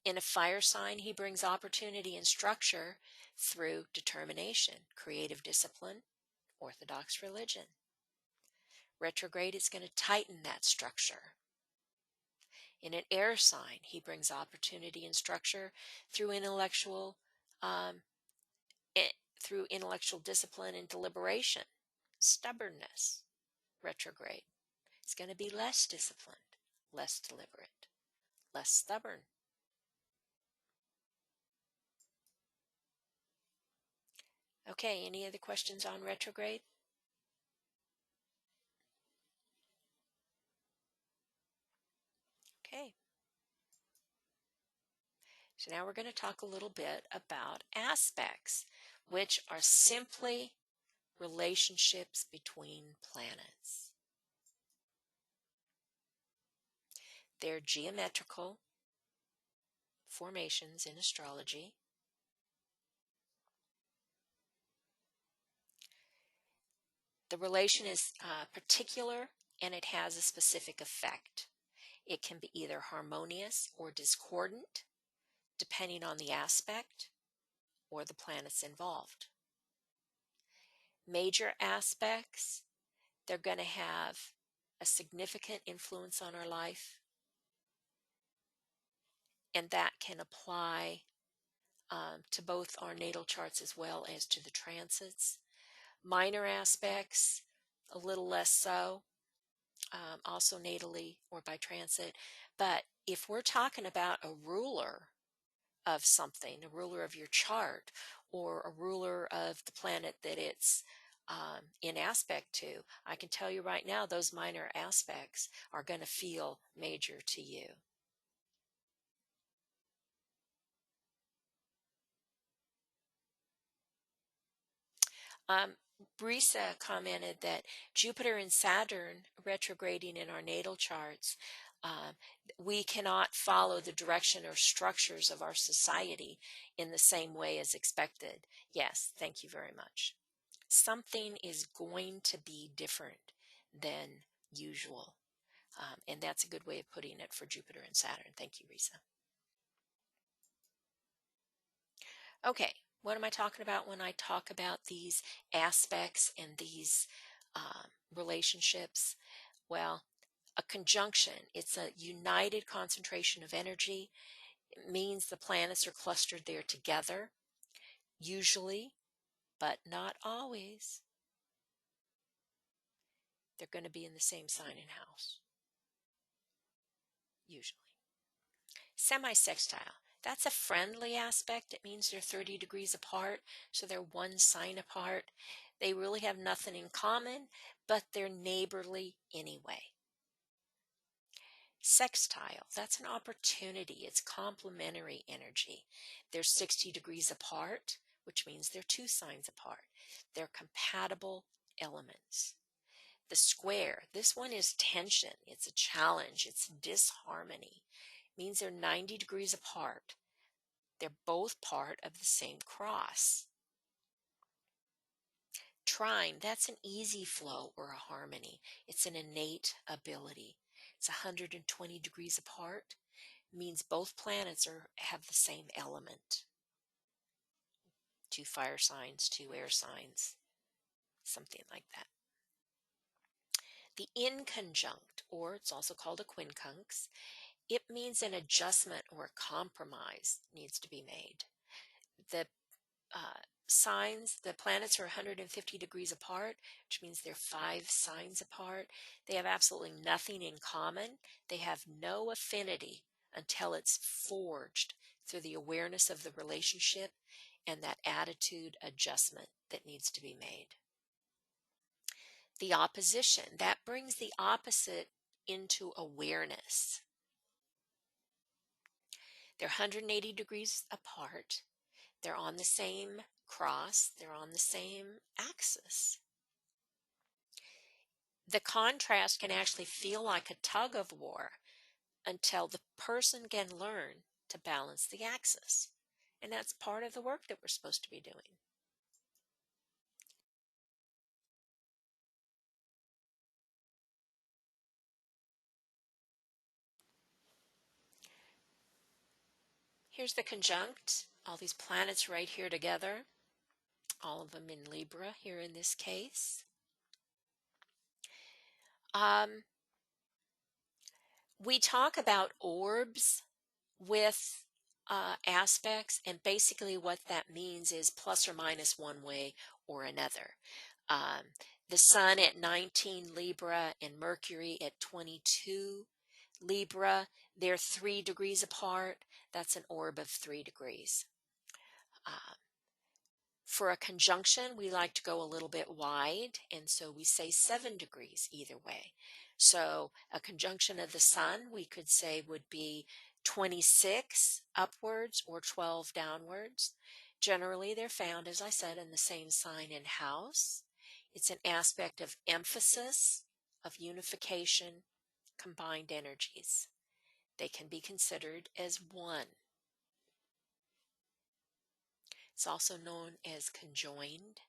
In a fire sign, he brings opportunity and structure through determination, creative discipline, orthodox religion. Retrograde is going to tighten that structure. In an air sign, he brings opportunity and structure through intellectual discipline and deliberation. Stubbornness, retrograde. It's going to be less disciplined, less deliberate, less stubborn. Okay, any other questions on retrograde? Okay. So now we're going to talk a little bit about aspects, which are simply relationships between planets. They're geometrical formations in astrology. The relation is particular and it has a specific effect. It can be either harmonious or discordant, depending on the aspect or the planets involved. Major aspects, they're going to have a significant influence on our life, and that can apply to both our natal charts as well as to the transits. Minor aspects, a little less so, also natally or by transit. But if we're talking about a ruler of something, a ruler of your chart, or a ruler of the planet that it's in aspect to, I can tell you right now, those minor aspects are going to feel major to you. Brisa commented that Jupiter and Saturn retrograding in our natal charts, we cannot follow the direction or structures of our society in the same way as expected. Yes, thank you very much. Something is going to be different than usual. And that's a good way of putting it for Jupiter and Saturn. Thank you, Risa. Okay, what am I talking about when I talk about these aspects and these relationships? Well, a conjunction, it's a united concentration of energy. It means the planets are clustered there together, usually, but not always. They're going to be in the same sign and house, usually. Semi-sextile. That's a friendly aspect. It means they're 30 degrees apart, so they're one sign apart. They really have nothing in common, but they're neighborly anyway. Sextile, that's an opportunity. It's complementary energy. They're 60 degrees apart, which means they're two signs apart. They're compatible elements. The square, this one is tension. It's a challenge. It's disharmony. It means they're 90 degrees apart. They're both part of the same cross. Trine, that's an easy flow or a harmony. It's an innate ability. It's 120 degrees apart. It means both planets have the same element. 2 fire signs, 2 air signs, something like that. The inconjunct, or it's also called a quincunx, it means an adjustment or a compromise needs to be made. The signs, the planets are 150 degrees apart, which means they're 5 signs apart. They have absolutely nothing in common. They have no affinity until it's forged through the awareness of the relationship and that attitude adjustment that needs to be made. The opposition, that brings the opposite into awareness. They're 180 degrees apart. They're on the same cross. They're on the same axis. The contrast can actually feel like a tug of war until the person can learn to balance the axis. And that's part of the work that we're supposed to be doing. Here's the conjunct. All these planets right here together. All of them in Libra here in this case. We talk about orbs with aspects, and basically what that means is plus or minus one way or another. The Sun at 19 Libra and Mercury at 22 Libra, they're 3 degrees apart. That's an orb of 3 degrees. For a conjunction, we like to go a little bit wide, and so we say 7 degrees either way. So a conjunction of the Sun, we could say, would be 26 upwards or 12 downwards. Generally, they're found, as I said, in the same sign and house. It's an aspect of emphasis, of unification, combined energies. They can be considered as one. It's also known as conjoined.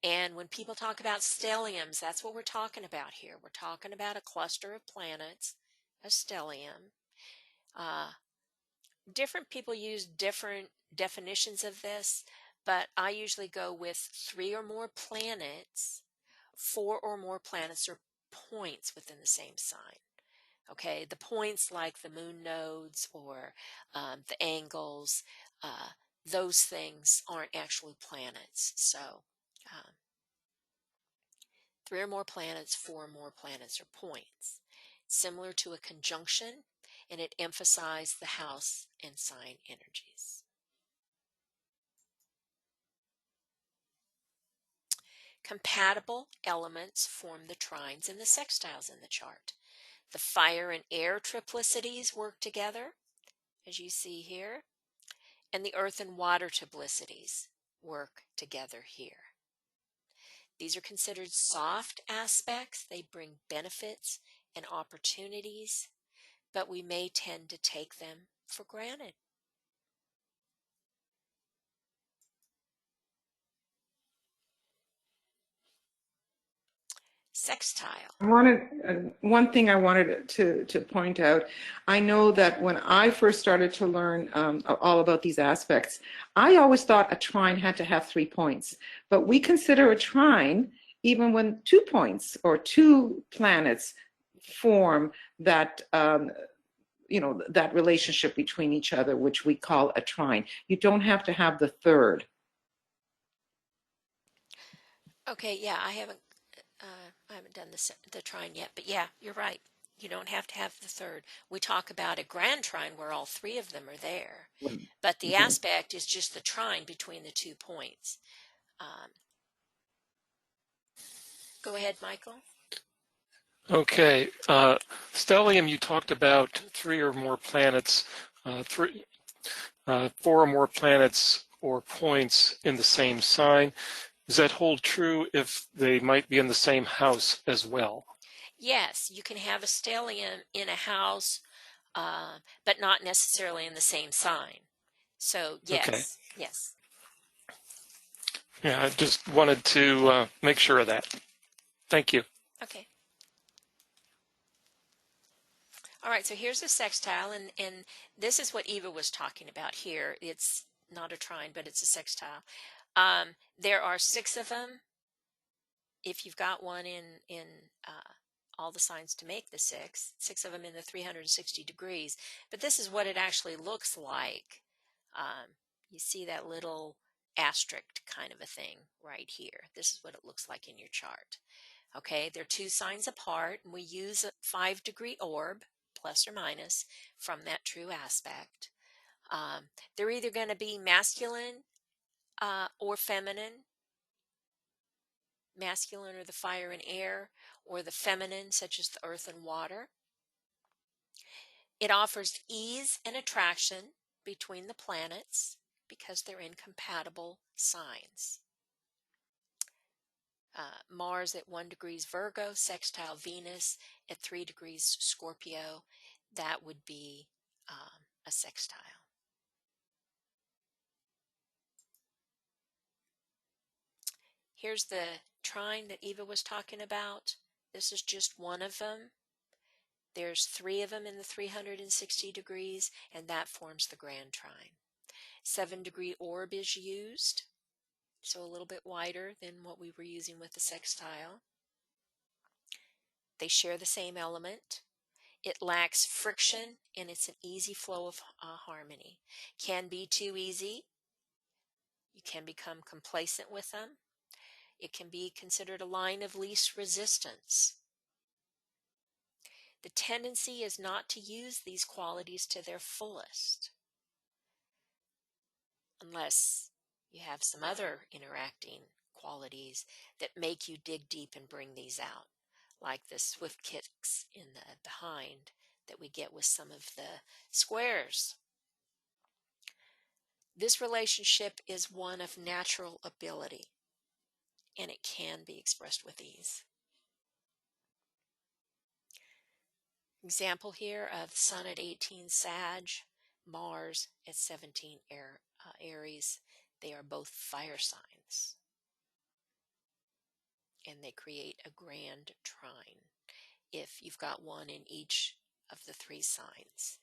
And when people talk about stelliums, that's what we're talking about here. We're talking about a cluster of planets, a stellium. Different people use different definitions of this, but I usually go with 3 or more planets, 4 or more planets, or points within the same sign. Okay, the points like the moon nodes or the angles, those things aren't actually planets. So 3 or more planets, 4 or more planets, or points. Similar to a conjunction, and it emphasized the house and sign energies. Compatible elements form the trines and the sextiles in the chart. The fire and air triplicities work together, as you see here, and the earth and water triplicities work together here. These are considered soft aspects. They bring benefits and opportunities, but we may tend to take them for granted. Sextile. One thing I wanted to point out. I know that when I first started to learn all about these aspects, I always thought a trine had to have 3 points. But we consider a trine even when 2 points or 2 planets form that that relationship between each other, which we call a trine. You don't have to have the third. Okay, yeah, I haven't done the trine yet, but yeah, you're right. You don't have to have the third. We talk about a grand trine where all 3 of them are there, but the aspect is just the trine between the 2 points. Go ahead, Michael. Okay, stellium, you talked about 3 or more planets, 4 or more planets or points in the same sign. Does that hold true if they might be in the same house as well? Yes, you can have a stellium in a house, but not necessarily in the same sign. So yes, Okay. yes. Yeah, I just wanted to make sure of that. Thank you. Okay. All right, so here's a sextile, and this is what Eva was talking about here. It's not a trine, but it's a sextile. There are 6 of them. If you've got one in all the signs to make the 6 of them in the 360 degrees. But this is what it actually looks like. You see that little asterisk kind of a thing right here. This is what it looks like in your chart. Okay, they're 2 signs apart, and we use a 5-degree orb, plus or minus, from that true aspect. They're either going to be masculine or feminine. Masculine are the fire and air, or the feminine, such as the earth and water. It offers ease and attraction between the planets because they're in compatible signs. Mars at 1 degrees Virgo, sextile Venus at 3 degrees Scorpio. That would be a sextile. Here's the trine that Eva was talking about. This is just one of them. There's 3 of them in the 360 degrees, and that forms the grand trine. 7-degree orb is used, so a little bit wider than what we were using with the sextile. They share the same element. It lacks friction, and it's an easy flow of harmony. Can be too easy. You can become complacent with them. It can be considered a line of least resistance. The tendency is not to use these qualities to their fullest, unless you have some other interacting qualities that make you dig deep and bring these out, like the swift kicks in the behind that we get with some of the squares. This relationship is one of natural ability, and it can be expressed with ease. Example here of Sun at 18 Sag, Mars at 17 Aries. They are both fire signs, and they create a grand trine if you've got one in each of the three signs.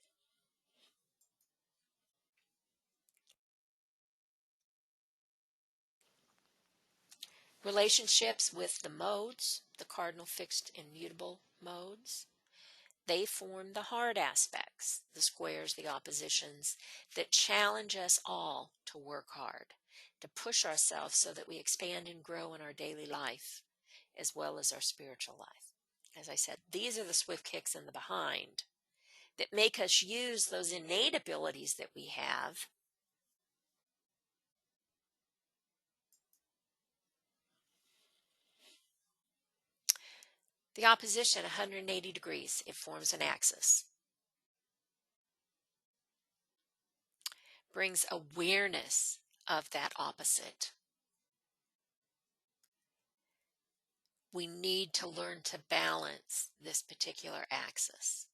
Relationships with the modes, the cardinal, fixed, and mutable modes. They form the hard aspects, the squares, the oppositions, that challenge us all to work hard, to push ourselves so that we expand and grow in our daily life, as well as our spiritual life. As I said, these are the swift kicks in the behind that make us use those innate abilities that we have the opposition, 180 degrees, it forms an axis. Brings awareness of that opposite. We need to learn to balance this particular axis.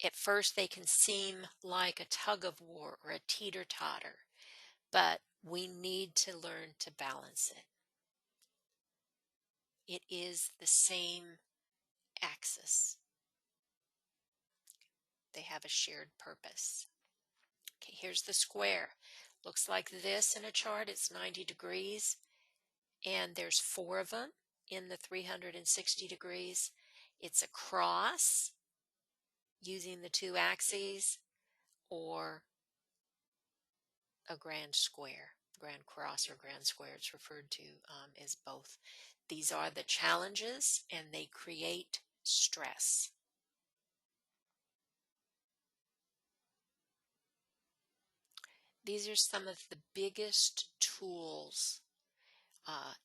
At first, they can seem like a tug of war or a teeter-totter, but we need to learn to balance it. It is the same axis. They have a shared purpose. Okay, here's the square. Looks like this in a chart. It's 90 degrees, and there's 4 of them in the 360 degrees. It's a cross using the 2 axes, or a grand square. Grand cross or grand square, it's referred to as both. These are the challenges, and they create stress. These are some of the biggest tools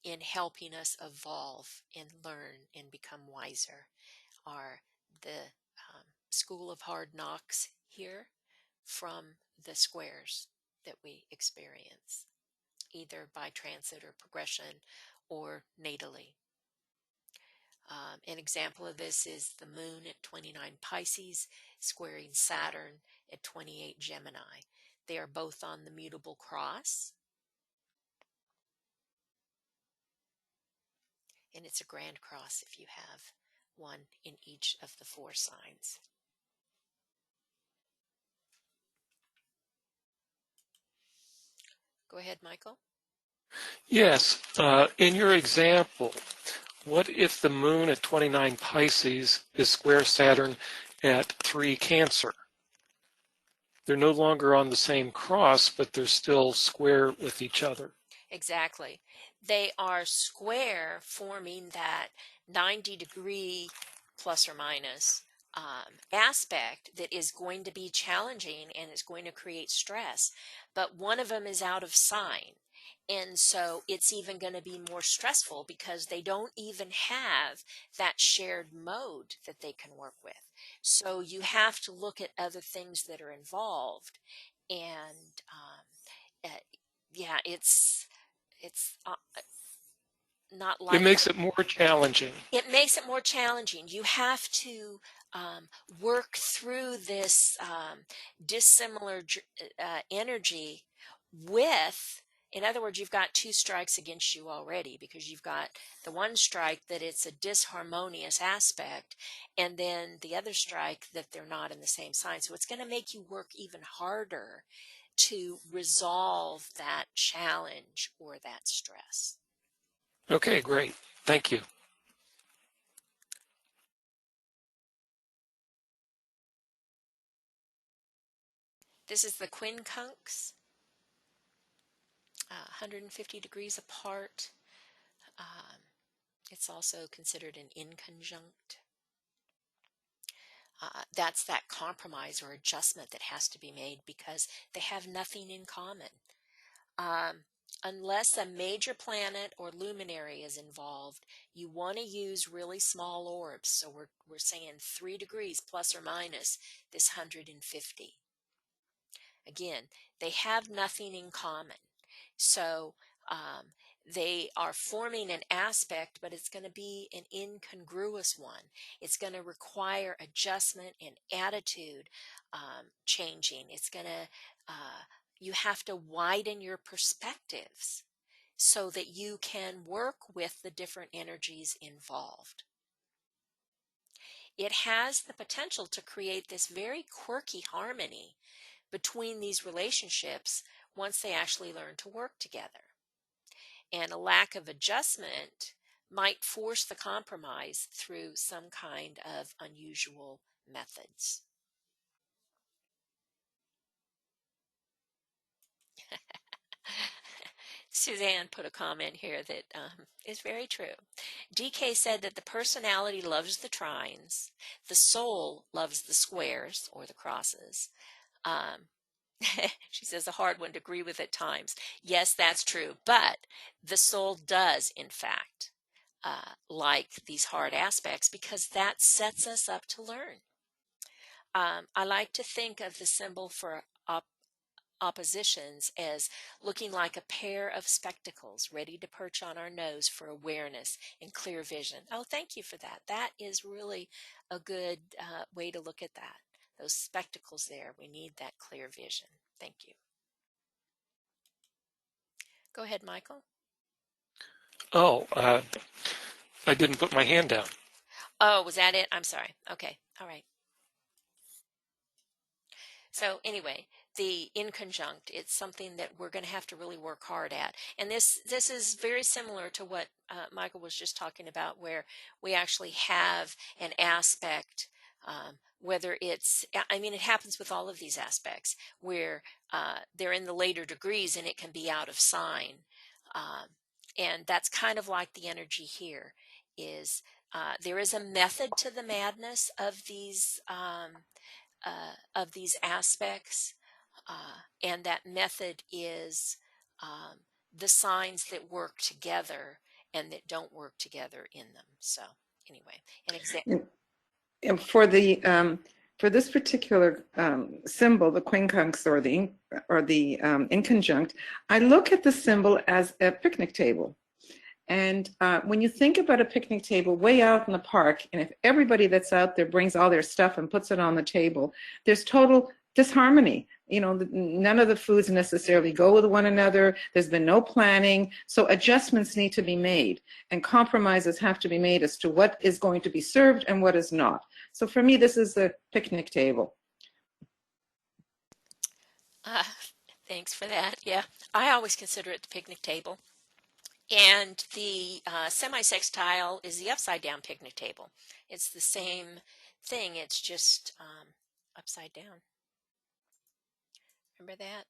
in helping us evolve and learn and become wiser, are the School of Hard Knocks here from the squares that we experience, either by transit or progression or natally. An example of this is the moon at 29 Pisces squaring Saturn at 28 Gemini. They are both on the mutable cross, and it's a grand cross if you have one in each of the 4 signs. Go ahead, Michael. Yes, in your example, what if the moon at 29 Pisces is square Saturn at 3 Cancer? They're no longer on the same cross, but they're still square with each other. Exactly. They are square, forming that 90-degree plus or minus aspect that is going to be challenging and is going to create stress. But one of them is out of sign. And so it's even going to be more stressful because they don't even have that shared mode that they can work with. So you have to look at other things that are involved. And yeah, it's not like it makes it more challenging. It makes it more challenging. You have to work through this dissimilar energy with, in other words, you've got 2 strikes against you already, because you've got the one strike that it's a disharmonious aspect, and then the other strike that they're not in the same sign. So it's going to make you work even harder to resolve that challenge or that stress. Okay, great. Thank you. This is the quincunx, 150 degrees apart. It's also considered an inconjunct. That's that compromise or adjustment that has to be made because they have nothing in common. Unless a major planet or luminary is involved, you want to use really small orbs. So we're saying 3 degrees plus or minus this 150. Again, they have nothing in common. So they are forming an aspect, but it's going to be an incongruous one. It's going to require adjustment and attitude changing. It's going to, you have to widen your perspectives so that you can work with the different energies involved. It has the potential to create this very quirky harmony between these relationships once they actually learn to work together. And a lack of adjustment might force the compromise through some kind of unusual methods. Suzanne put a comment here that is very true. DK said that the personality loves the trines, the soul loves the squares or the crosses. She says a hard one to agree with at times. Yes, that's true. But the soul does, in fact, like these hard aspects because that sets us up to learn. I like to think of the symbol for oppositions as looking like a pair of spectacles ready to perch on our nose for awareness and clear vision. Oh, thank you for that. That is really a good way to look at that. Those spectacles there, we need that clear vision. Thank you. Go ahead, Michael. Oh, I didn't put my hand down. Oh, was that it? I'm sorry. Okay. All right. So anyway, the inconjunct, it's something that we're going to have to really work hard at. And this is very similar to what Michael was just talking about, where we actually have an aspect, whether it's, I mean, it happens with all of these aspects, where they're in the later degrees and it can be out of sign. And that's kind of like the energy here is there is a method to the madness of these aspects, and that method is the signs that work together and that don't work together in them. So anyway, an example. And for this particular symbol, the quincunx or the inconjunct, I look at the symbol as a picnic table. And when you think about a picnic table way out in the park, and if everybody that's out there brings all their stuff and puts it on the table, there's total disharmony. You know, none of the foods necessarily go with one another. There's been no planning. So adjustments need to be made and compromises have to be made as to what is going to be served and what is not. So for me, this is the picnic table. Thanks for that. Yeah, I always consider it the picnic table. And the semi-sextile is the upside down picnic table. It's the same thing. It's just upside down. Remember that?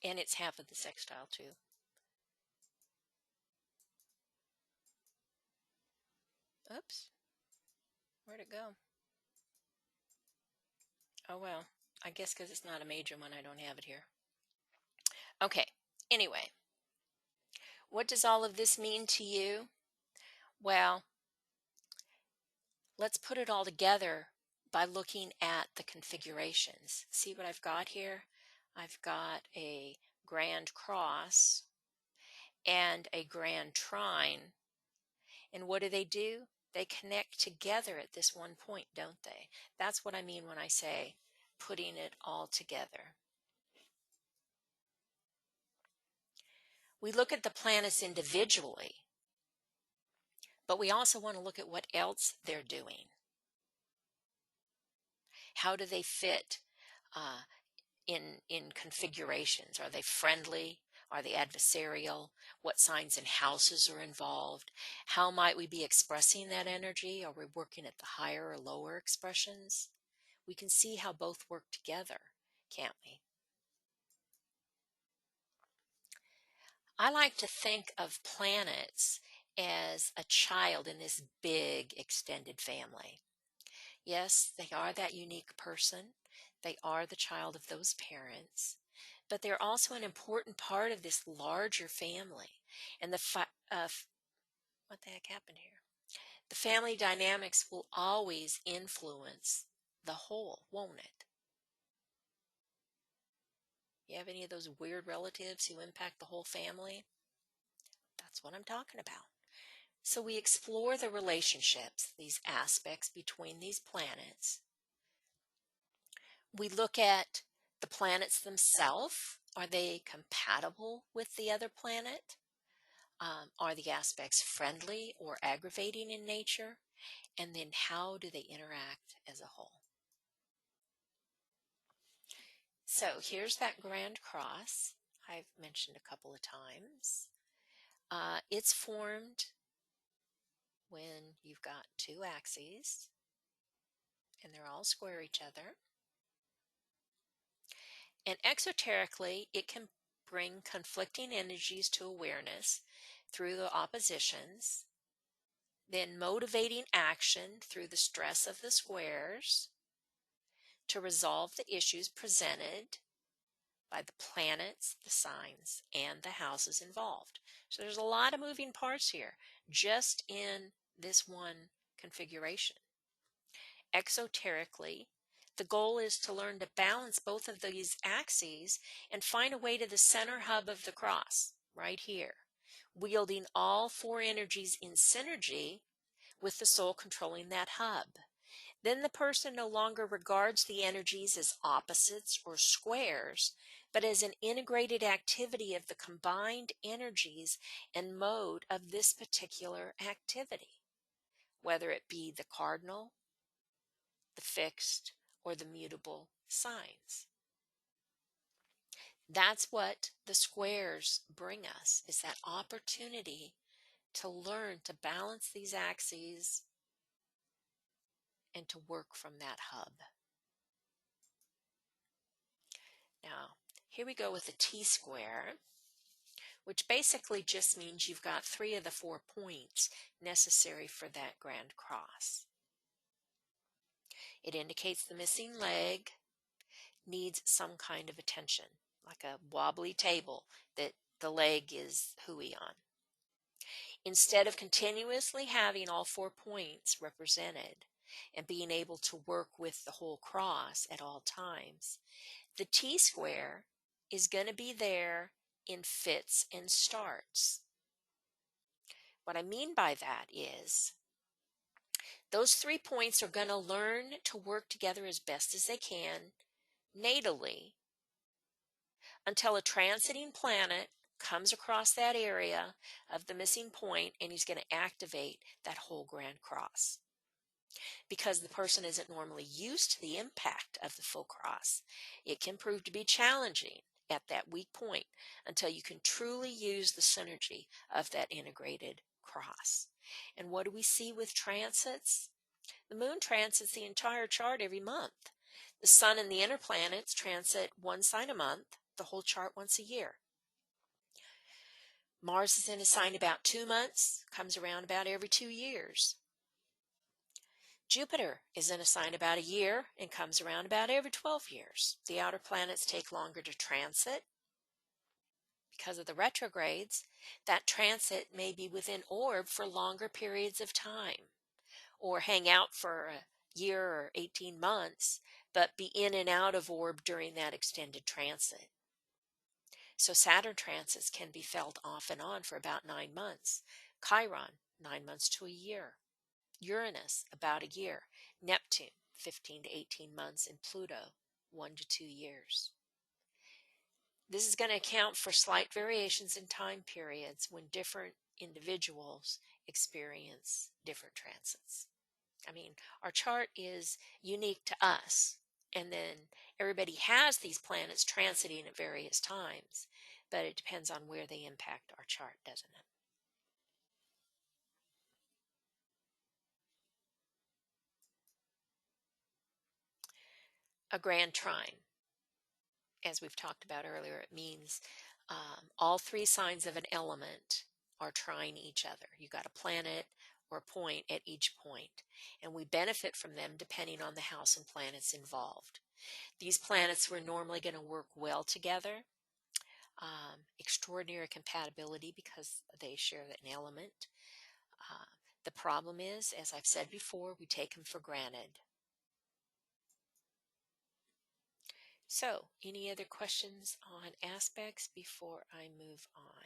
And it's half of the sextile too. Oops. Where'd it go? Oh, well, I guess because it's not a major one, I don't have it here. Okay, anyway, what does all of this mean to you? Well, let's put it all together by looking at the configurations. See what I've got here? I've got a grand cross and a grand trine. And what do? They connect together at this one point, don't they? That's what I mean when I say putting it all together. We look at the planets individually, but we also want to look at what else they're doing. How do they fit in configurations? Are they friendly? Are they adversarial? What signs and houses are involved? How might we be expressing that energy? Are we working at the higher or lower expressions? We can see how both work together, can't we? I like to think of planets as a child in this big extended family. Yes, they are that unique person. They are the child of those parents, but they're also an important part of this larger family. And what the heck happened here? The family dynamics will always influence the whole, won't it? You have any of those weird relatives who impact the whole family? That's what I'm talking about. So we explore the relationships, these aspects between these planets. We look at the planets themselves. Are they compatible with the other planet? Are the aspects friendly or aggravating in nature? And then how do they interact as a whole? So here's that Grand Cross I've mentioned a couple of times. It's formed when you've got two axes and they're all square each other. And exoterically, it can bring conflicting energies to awareness through the oppositions, then motivating action through the stress of the squares to resolve the issues presented by the planets, the signs, and the houses involved. So there's a lot of moving parts here, just in this one configuration. Exoterically, the goal is to learn to balance both of these axes and find a way to the center hub of the cross, right here, wielding all four energies in synergy with the soul controlling that hub. Then the person no longer regards the energies as opposites or squares, but as an integrated activity of the combined energies and mode of this particular activity, whether it be the cardinal, the fixed, or the mutable signs. That's what the squares bring us, is that opportunity to learn to balance these axes and to work from that hub. Now, here we go with the T-square, which basically just means you've got 3 of the 4 points necessary for that Grand Cross. It indicates the missing leg needs some kind of attention, like a wobbly table that the leg is hooey on. Instead of continuously having all 4 points represented and being able to work with the whole cross at all times, the T-square is going to be there in fits and starts. What I mean by that is those 3 points are going to learn to work together as best as they can natally until a transiting planet comes across that area of the missing point and he's going to activate that whole Grand Cross. Because the person isn't normally used to the impact of the full cross, it can prove to be challenging at that weak point until you can truly use the synergy of that integrated cross. And what do we see with transits? The moon transits the entire chart every month. The sun and the inner planets transit one sign a month, the whole chart once a year. Mars is in a sign about 2 months, comes around about every 2 years. Jupiter is in a sign about a year and comes around about every 12 years. The outer planets take longer to transit. Because of the retrogrades, that transit may be within orb for longer periods of time, or hang out for a year or 18 months, but be in and out of orb during that extended transit. So Saturn transits can be felt off and on for about 9 months. Chiron, 9 months to a year. Uranus, about a year. Neptune, 15 to 18 months. And Pluto, 1 to 2 years. This is going to account for slight variations in time periods when different individuals experience different transits. I mean, our chart is unique to us, and then everybody has these planets transiting at various times. but it depends on where they impact our chart, doesn't it? A grand trine, as we've talked about earlier, it means all three signs of an element are trine each other. You got a planet or a point at each point, and we benefit from them depending on the house and planets involved. These planets were normally going to work well together. Extraordinary compatibility because they share an element. The problem is, as I've said before, we take them for granted. So, any other questions on aspects before I move on?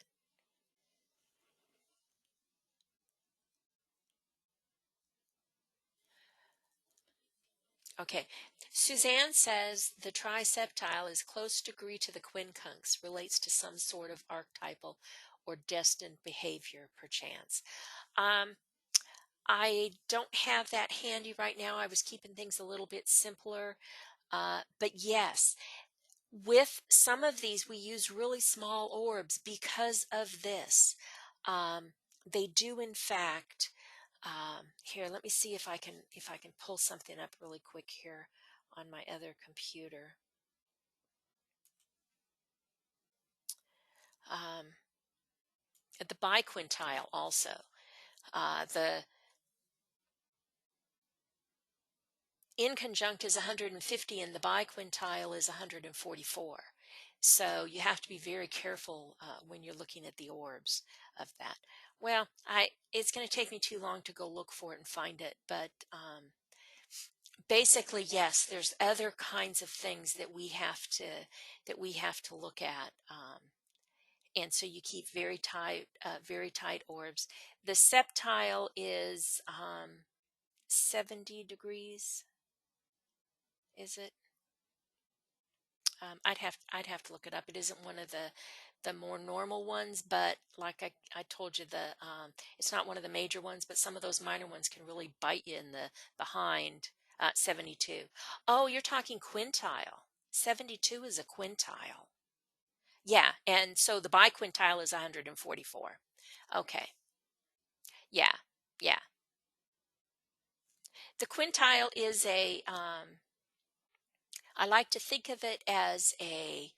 Okay, Suzanne says the triseptile is close degree to the quincunx, relates to some sort of archetypal or destined behavior, perchance. I don't have that handy right now. I was keeping things a little bit simpler. But yes, with some of these, we use really small orbs because of this. They do, in fact, here, let me see if I can pull something up really quick here on my other computer. At the biquintile also, the inconjunct is 150 and the biquintile is 144. So you have to be very careful when you're looking at the orbs of that. Well, it's going to take me too long to go look for it and find it, but basically, yes, there's other kinds of things that we have to look at, and so you keep very tight orbs. The septile is 70 degrees. Is it? I'd have to look it up. It isn't one of the more normal ones, but like I told you, it's not one of the major ones, but some of those minor ones can really bite you in the behind. 72. Oh, you're talking quintile. 72 is a quintile. Yeah, and so the biquintile is 144. Okay. Yeah, yeah. The quintile is I like to think of it as a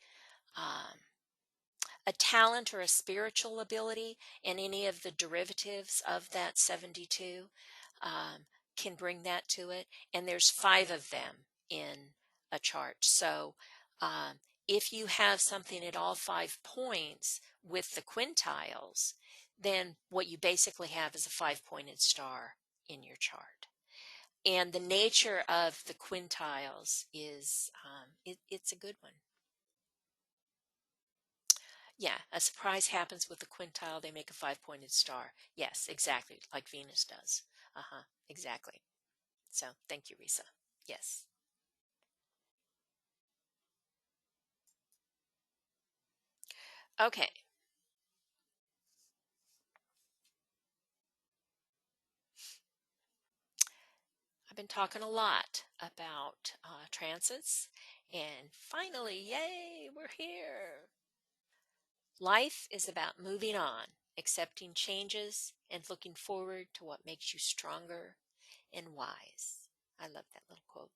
talent or a spiritual ability, and any of the derivatives of that 72 can bring that to it. And there's 5 of them in a chart. So if you have something at all 5 points with the quintiles, then what you basically have is a 5-pointed star in your chart. And the nature of the quintiles is it's a good one. Yeah, a surprise happens with the quintile. They make a 5-pointed star. Yes, exactly, like Venus does. Exactly. So thank you, Risa. Yes. Okay. I've been talking a lot about transits, and finally, yay, we're here. Life is about moving on, accepting changes, and looking forward to what makes you stronger and wise. I love that little quote.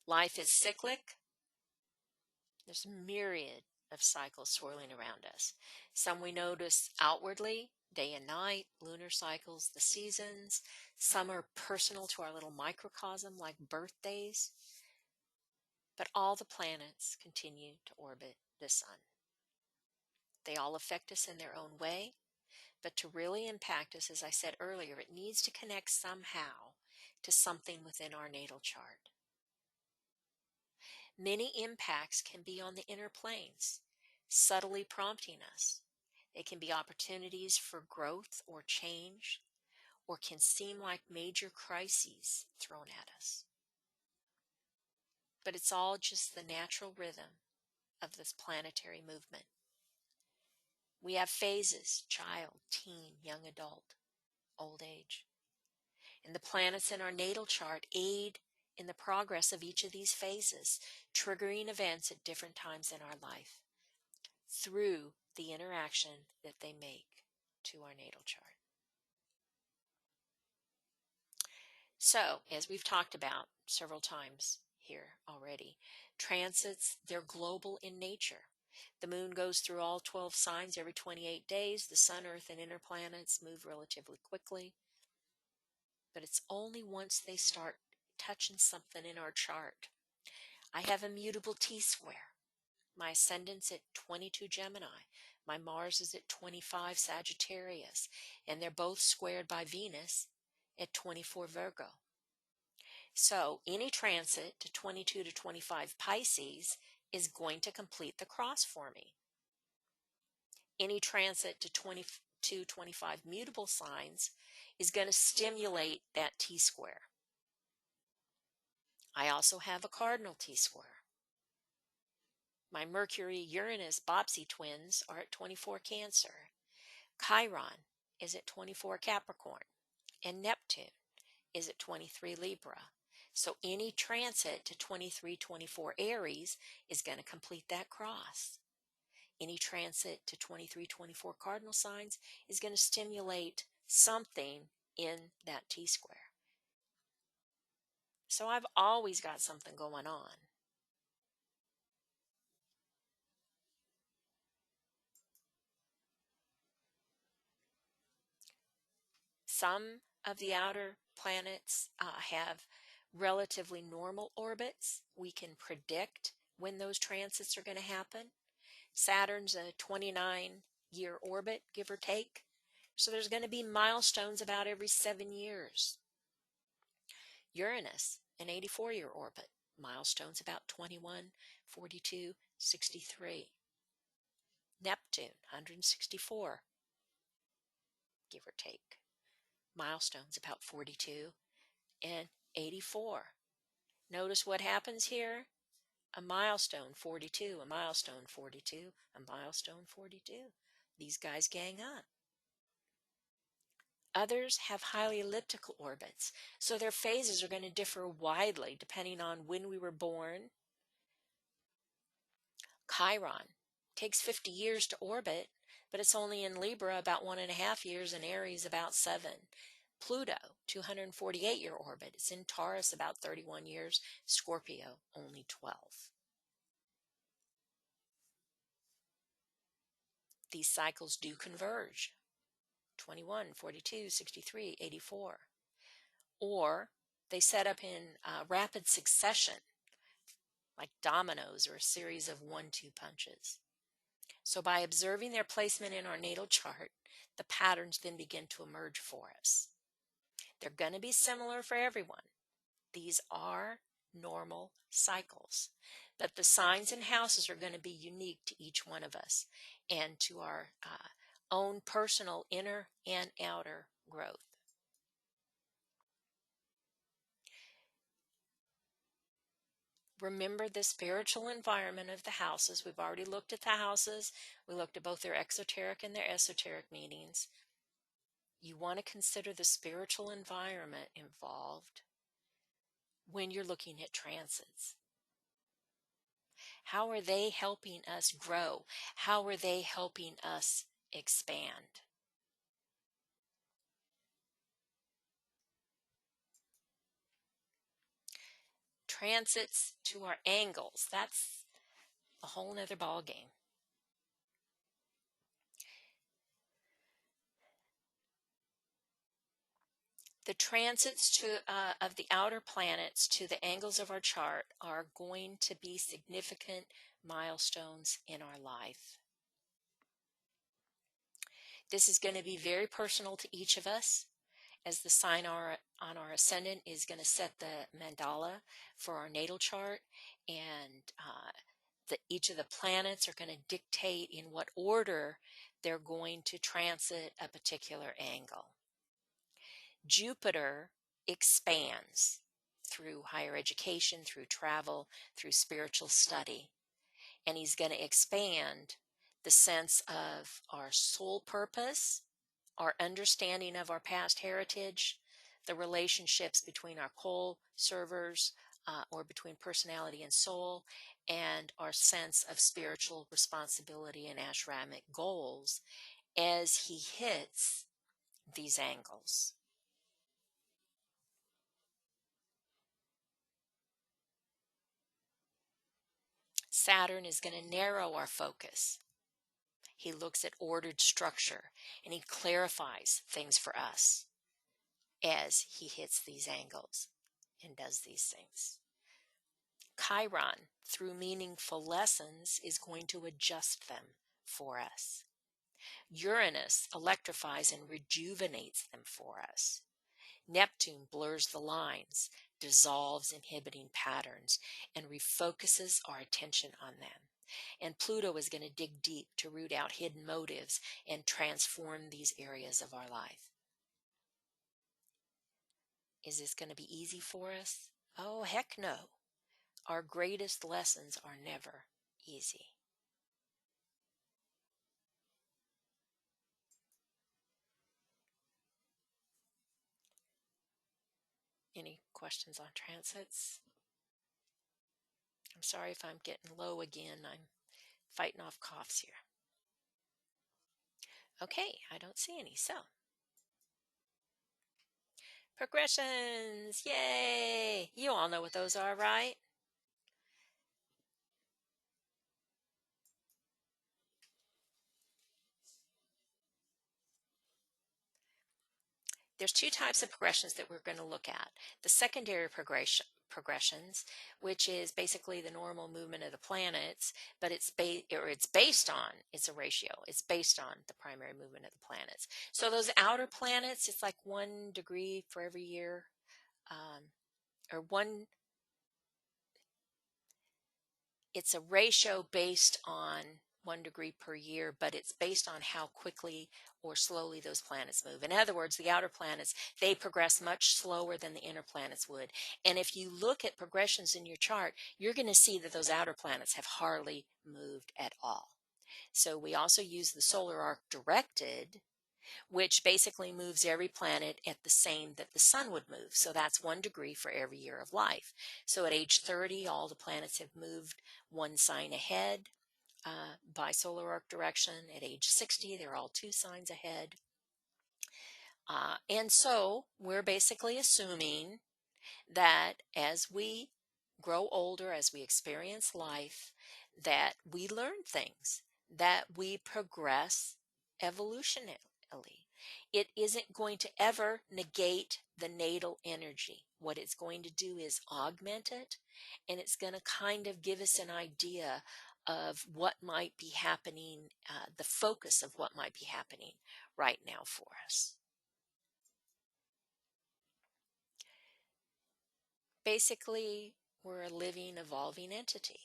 Life is cyclic. There's a myriad of cycles swirling around us. Some we notice outwardly, day and night, lunar cycles, the seasons. Some are personal to our little microcosm, like birthdays. But all the planets continue to orbit the sun. They all affect us in their own way, but to really impact us, as I said earlier, it needs to connect somehow to something within our natal chart. Many impacts can be on the inner planes, subtly prompting us. They can be opportunities for growth or change, or can seem like major crises thrown at us. But it's all just the natural rhythm of this planetary movement. We have phases: child, teen, young adult, old age. And the planets in our natal chart aid in the progress of each of these phases, triggering events at different times in our life through the interaction that they make to our natal chart. So, as we've talked about several times here already, transits, they're global in nature. The moon goes through all 12 signs every 28 days. The sun, earth, and inner planets move relatively quickly. But it's only once they start touching something in our chart. I have a mutable T-square. My ascendant's at 22 Gemini. My Mars is at 25 Sagittarius. And they're both squared by Venus at 24 Virgo. So any transit to 22 to 25 Pisces is going to complete the cross for me. Any transit to 22, 25 mutable signs is going to stimulate that T-square. I also have a cardinal T-square. My Mercury-Uranus Bopsy twins are at 24 Cancer. Chiron is at 24 Capricorn. And Neptune is at 23 Libra. So any transit to 23, 24 Aries is going to complete that cross. Any transit to 23, 24 cardinal signs is going to stimulate something in that T-square. So I've always got something going on. Some of the outer planets have relatively normal orbits. We can predict when those transits are going to happen. Saturn's a 29-year orbit, give or take. So there's going to be milestones about every 7 years. Uranus, an 84-year orbit, milestones about 21, 42, 63. Neptune, 164, give or take. Milestones about 42 and 84. Notice what happens here? A milestone 42, a milestone 42, a milestone 42. These guys gang up. Others have highly elliptical orbits, so their phases are going to differ widely depending on when we were born. Chiron takes 50 years to orbit, but it's only in Libra about 1.5 years, and Aries about 7. Pluto, 248-year orbit. It's in Taurus about 31 years, Scorpio only 12. These cycles do converge. 21, 42, 63, 84. Or they set up in rapid succession, like dominoes or a series of 1-2 punches. So by observing their placement in our natal chart, the patterns then begin to emerge for us. They're going to be similar for everyone. These are normal cycles, but the signs and houses are going to be unique to each one of us and to our own personal inner and outer growth. Remember the spiritual environment of the houses. We've already looked at the houses. We looked at both their exoteric and their esoteric meanings. You want to consider the spiritual environment involved when you're looking at transits. How are they helping us grow? How are they helping us expand? Transits to our angles, that's a whole nother ball game. The transits of the outer planets to the angles of our chart are going to be significant milestones in our life. This is going to be very personal to each of us, as the sign on our ascendant is going to set the mandala for our natal chart, and each of the planets are going to dictate in what order they're going to transit a particular angle. Jupiter expands through higher education, through travel, through spiritual study, and he's going to expand the sense of our soul purpose, our understanding of our past heritage, the relationships between our pole servers or between personality and soul, and our sense of spiritual responsibility and ashramic goals as he hits these angles. Saturn is going to narrow our focus. He looks at ordered structure and he clarifies things for us as he hits these angles and does these things. Chiron, through meaningful lessons, is going to adjust them for us. Uranus electrifies and rejuvenates them for us. Neptune blurs the lines, dissolves inhibiting patterns, and refocuses our attention on them. And Pluto is going to dig deep to root out hidden motives and transform these areas of our life. Is this going to be easy for us? Oh, heck no. Our greatest lessons are never easy. Any questions on transits? I'm sorry if I'm getting low again. I'm fighting off coughs here. Okay, I don't see any. So, progressions, yay! You all know what those are, right? There's two types of progressions that we're going to look at. The secondary progressions, which is basically the normal movement of the planets, but it's based on, it's a ratio. It's based on the primary movement of the planets. So those outer planets, it's like 1 degree for every year, it's a ratio based on 1 degree per year, but it's based on how quickly or slowly those planets move. In other words, the outer planets, they progress much slower than the inner planets would. And if you look at progressions in your chart, you're going to see that those outer planets have hardly moved at all. So we also use the solar arc directed, which basically moves every planet at the same that the sun would move. So that's 1 degree for every year of life. So at age 30, all the planets have moved 1 sign ahead. By solar arc direction. At age 60, they're all 2 signs ahead. And so we're basically assuming that as we grow older, as we experience life, that we learn things, that we progress evolutionarily. It isn't going to ever negate the natal energy. What it's going to do is augment it, and it's going to kind of give us an idea of what might be happening, the focus of what might be happening right now for us. Basically, we're a living, evolving entity.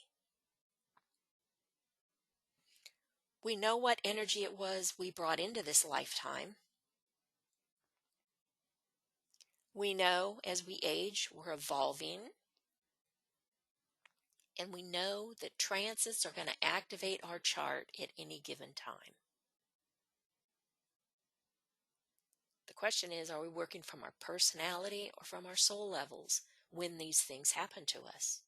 We know what energy it was we brought into this lifetime. We know as we age, we're evolving. And we know that transits are going to activate our chart at any given time. The question is, are we working from our personality or from our soul levels when these things happen to us?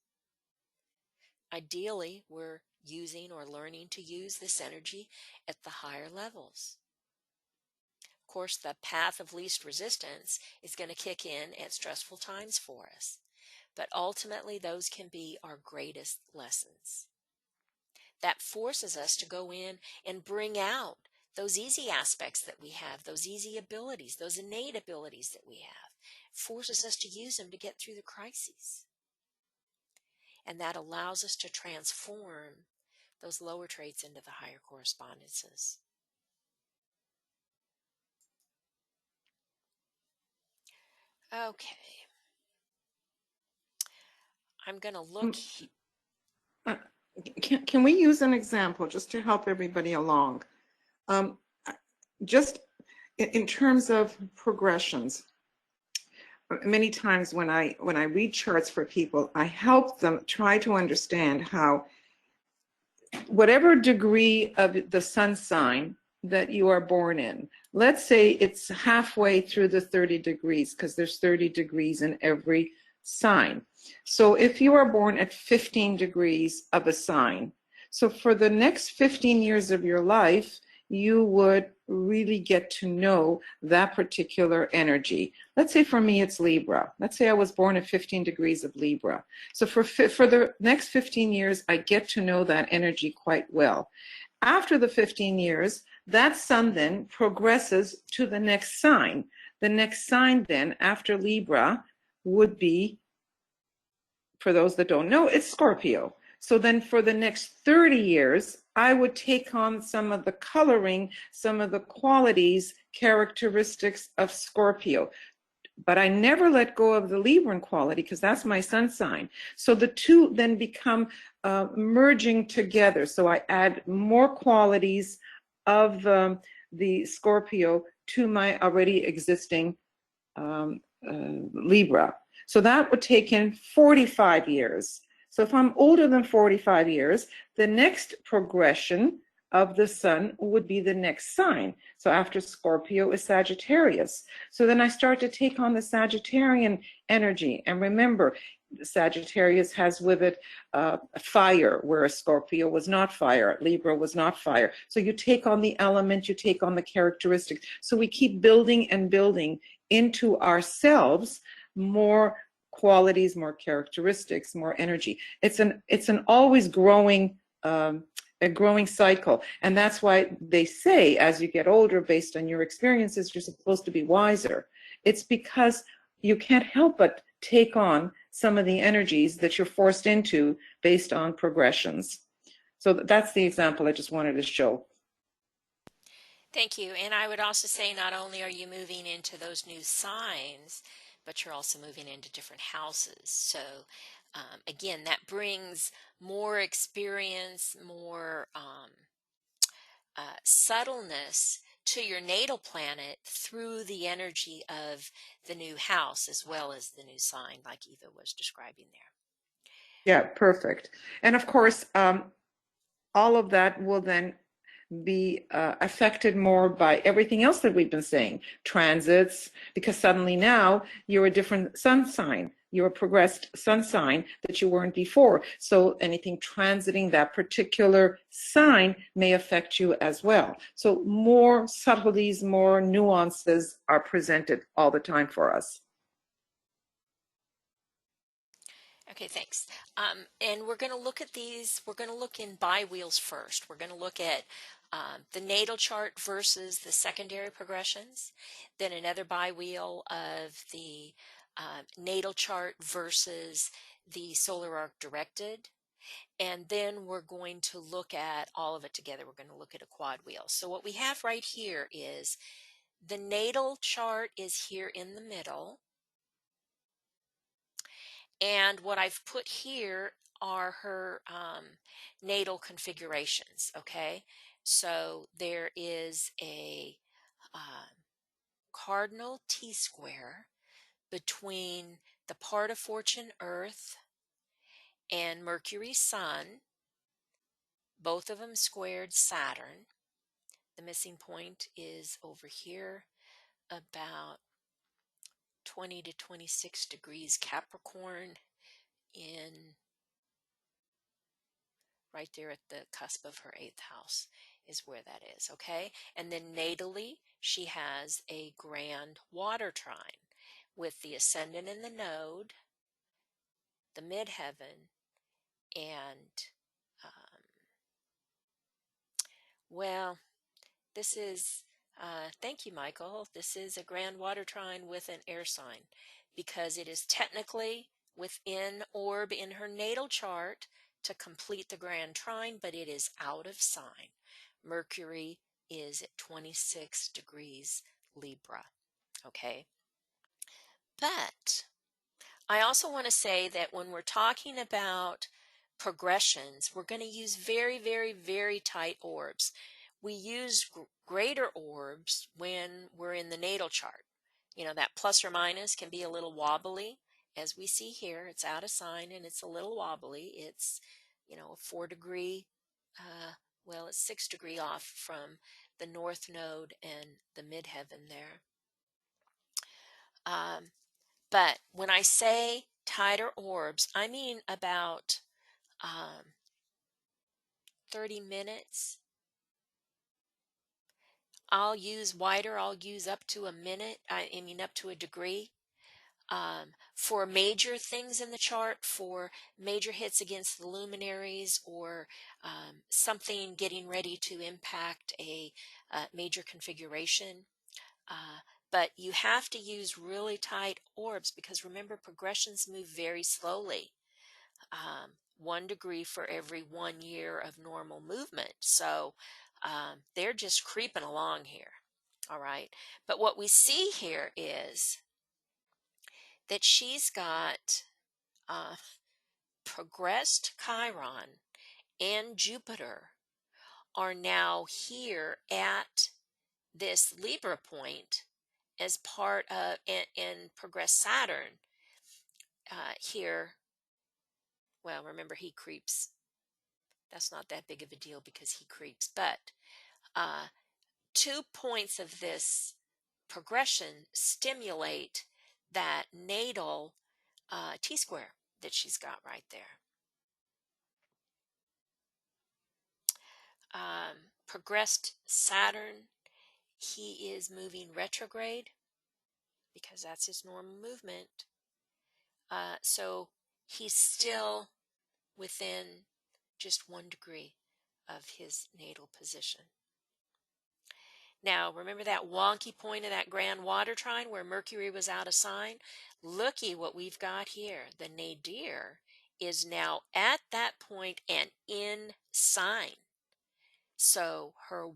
Ideally, we're using or learning to use this energy at the higher levels. Of course, the path of least resistance is going to kick in at stressful times for us. But ultimately, those can be our greatest lessons. That forces us to go in and bring out those easy aspects that we have, those easy abilities, those innate abilities that we have. Forces us to use them to get through the crises. And that allows us to transform those lower traits into the higher correspondences. Okay. I'm going to look. Can we use an example just to help everybody along? Just in terms of progressions, many times when I read charts for people, I help them try to understand how whatever degree of the sun sign that you are born in, let's say it's halfway through the 30 degrees, because there's 30 degrees in every sign. So if you are born at 15 degrees of a sign, so for the next 15 years of your life, you would really get to know that particular energy. Let's say for me it's Libra. Let's say I was born at 15 degrees of Libra. So for the next 15 years, I get to know that energy quite well. After the 15 years, that sun then progresses to the next sign. The next sign then after Libra would be, for those that don't know, it's Scorpio. So then for the next 30 years, I would take on some of the coloring, some of the qualities, characteristics of Scorpio. But I never let go of the Libran quality, because that's my sun sign. So the two then become merging together. So I add more qualities of the Scorpio to my already existing Libra. So that would take in 45 years. So if I'm older than 45 years, the next progression of the sun would be the next sign. So after Scorpio is Sagittarius. So then I start to take on the Sagittarian energy. And remember, Sagittarius has with it fire, whereas Scorpio was not fire, Libra was not fire. So you take on the element, you take on the characteristics. So we keep building and building into ourselves more qualities, more characteristics, more energy. It's an always growing a growing cycle. And that's why they say as you get older, based on your experiences, you're supposed to be wiser. It's because you can't help but take on some of the energies that you're forced into based on progressions. So that's the example I just wanted to show. Thank you. And I would also say not only are you moving into those new signs, but you're also moving into different houses. So again, that brings more experience, more subtleness to your natal planet through the energy of the new house as well as the new sign, like Eva was describing there. Yeah, perfect. And of course, all of that will then be affected more by everything else that we've been saying, transits, because suddenly now you're a different sun sign. You're a progressed sun sign that you weren't before. So anything transiting that particular sign may affect you as well. So more subtleties, more nuances are presented all the time for us. Okay, thanks. And we're going to look at these, we're going to look in bi-wheels first. We're going to look at the natal chart versus the secondary progressions, then another bi-wheel of the natal chart versus the solar arc directed, and then we're going to look at all of it together. We're going to look at a quad wheel. So what we have right here is the natal chart is here in the middle. And what I've put here are her natal configurations, okay? So there is a cardinal T-square between the part of fortune Earth and Mercury Sun, both of them squared Saturn. The missing point is over here, about 20 to 26 degrees Capricorn, in right there at the cusp of her 8th house is where that is, okay? And then natally, she has a grand water trine with the ascendant in the node, the midheaven, and, well, this is, thank you, Michael. This is a grand water trine with an air sign because it is technically within orb in her natal chart to complete the grand trine, but it is out of sign. Mercury is at 26 degrees Libra, okay? But I also want to say that when we're talking about progressions, we're going to use very, very, very tight orbs. We use greater orbs when we're in the natal chart. You know, that plus or minus can be a little wobbly. As we see here, it's out of sign and it's a little wobbly. It's, you know, a 4 degree, well, it's 6 degree off from the North Node and the midheaven there. But when I say tighter orbs, I mean about 30 minutes. I'll use wider, I'll use up to a minute, I mean up to a degree. For major things in the chart, for major hits against the luminaries, or something getting ready to impact a major configuration. But you have to use really tight orbs because remember, progressions move very slowly. 1 degree for every 1 year of normal movement. So they're just creeping along here. All right. But what we see here is that she's got progressed Chiron and Jupiter are now here at this Libra point as part of, and progressed Saturn here. Well, remember, he creeps. That's not that big of a deal because he creeps. But 2 points of this progression stimulate that natal T-square that she's got right there. Progressed Saturn, he is moving retrograde because that's his normal movement. So he's still within just 1 degree of his natal position. Now, remember that wonky point of that grand water trine where Mercury was out of sign? Looky what we've got here. The nadir is now at that point and in sign. So her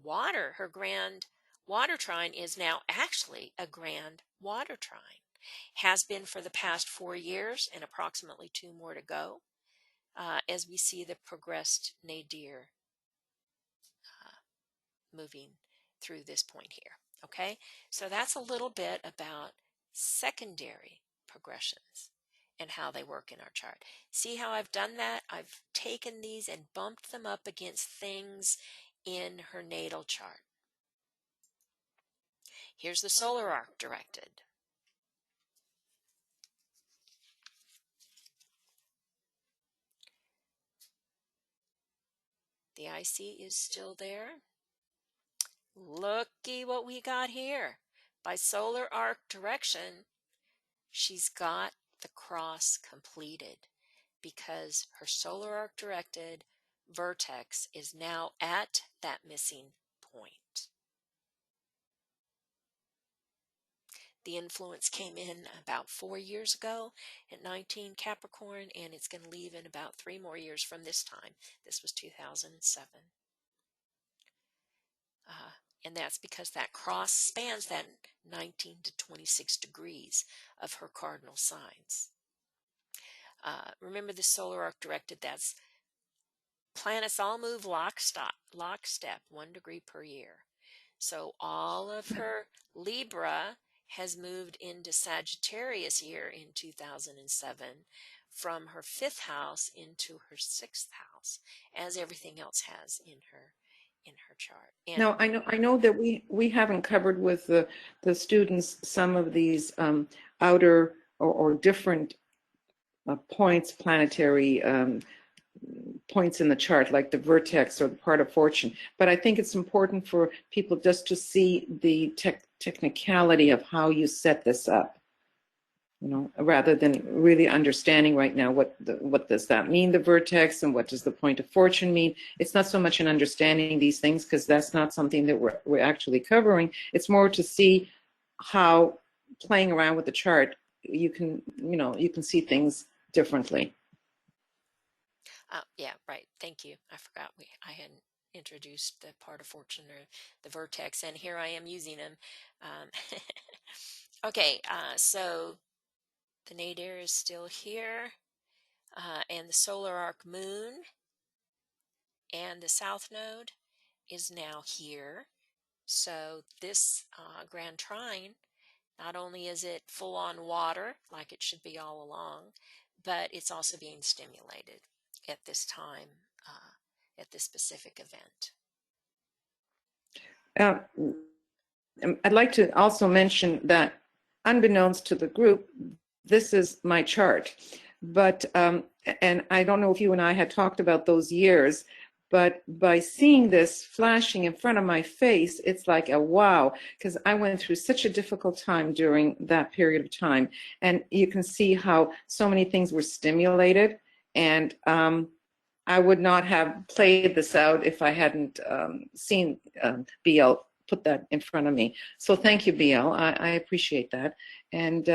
grand water trine is now actually a grand water trine. Has been for the past 4 years and approximately 2 more to go as we see the progressed nadir moving through this point here. Okay, so that's a little bit about secondary progressions and how they work in our chart. See how I've done that? I've taken these and bumped them up against things in her natal chart. Here's the solar arc directed. The IC is still there. Looky what we got here. By solar arc direction, she's got the cross completed because her solar arc directed vertex is now at that missing point. The influence came in about 4 years ago at 19 Capricorn, and it's going to leave in about 3 more years from this time. This was 2007. And that's because that cross spans that 19 to 26 degrees of her cardinal signs. Remember the solar arc directed, that's planets all move lockstep 1 degree per year. So all of her Libra has moved into Sagittarius here in 2007 from her 5th house into her 6th house, as everything else has in her chart. And now, I know that we haven't covered with the students some of these outer or different points, planetary points in the chart, like the vertex or the part of fortune. But I think it's important for people just to see the technicality of how you set this up, you know, rather than really understanding right now what does that mean, the vertex, and what does the point of fortune mean. It's not so much in understanding these things, because that's not something that we're actually covering. It's more to see how, playing around with the chart, you can see things differently. Yeah, right. Thank you. I forgot I hadn't introduced the part of fortune or the vertex, and here I am using them. Okay, so the nadir is still here, and the solar arc moon and the south node is now here. So this grand trine, not only is it full on water like it should be all along, but it's also being stimulated at this time, at this specific event. I'd like to also mention that, unbeknownst to the group, this is my chart. But, and I don't know if you and I had talked about those years, but by seeing this flashing in front of my face, it's like a wow, because I went through such a difficult time during that period of time. And you can see how so many things were stimulated. And I would not have played this out if I hadn't seen BL put that in front of me. So thank you, BL. I appreciate that. And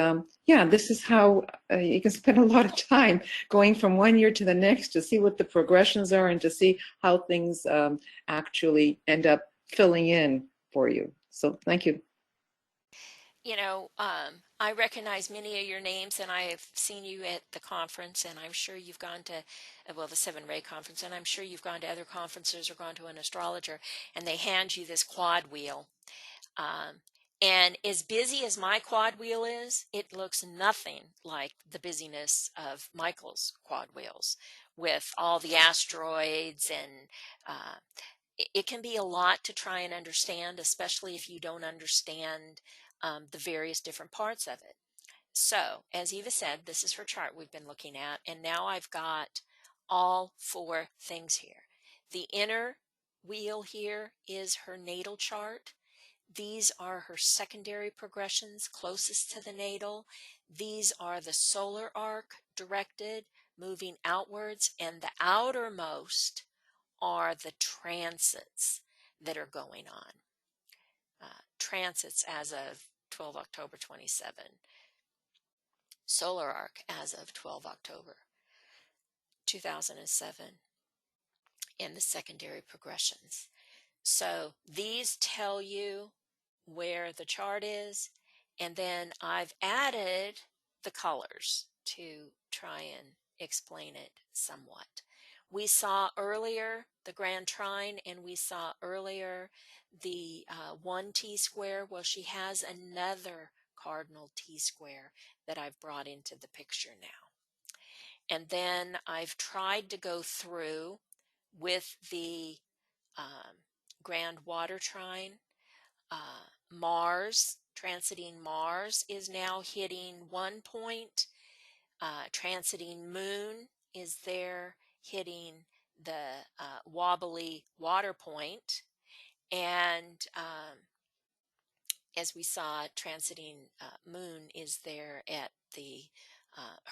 yeah, this is how you can spend a lot of time going from one year to the next to see what the progressions are and to see how things actually end up filling in for you. So thank you. You know, I recognize many of your names, and I have seen you at the conference, and I'm sure you've gone to, well, the Seven Ray conference, and I'm sure you've gone to other conferences or gone to an astrologer, and they hand you this quad wheel. And as busy as my quad wheel is, it looks nothing like the busyness of Michael's quad wheels with all the asteroids, and it can be a lot to try and understand, especially if you don't understand the various different parts of it. So, as Eva said, this is her chart we've been looking at, and now I've got all 4 things here. The inner wheel here is her natal chart. These are her secondary progressions closest to the natal. These are the solar arc directed, moving outwards, and the outermost are the transits that are going on. Transits as of 12 October 27. Solar arc as of 12 October 2007. And the secondary progressions. So these tell you where the chart is, and then I've added the colors to try and explain it somewhat. We saw earlier the Grand Trine, and we saw earlier the 1 T-square. Well, she has another cardinal T-square that I've brought into the picture now. And then I've tried to go through with the Grand Water Trine. Mars, transiting Mars, is now hitting 1 point. Transiting Moon is there hitting the wobbly water point. And as we saw, transiting Moon is there at the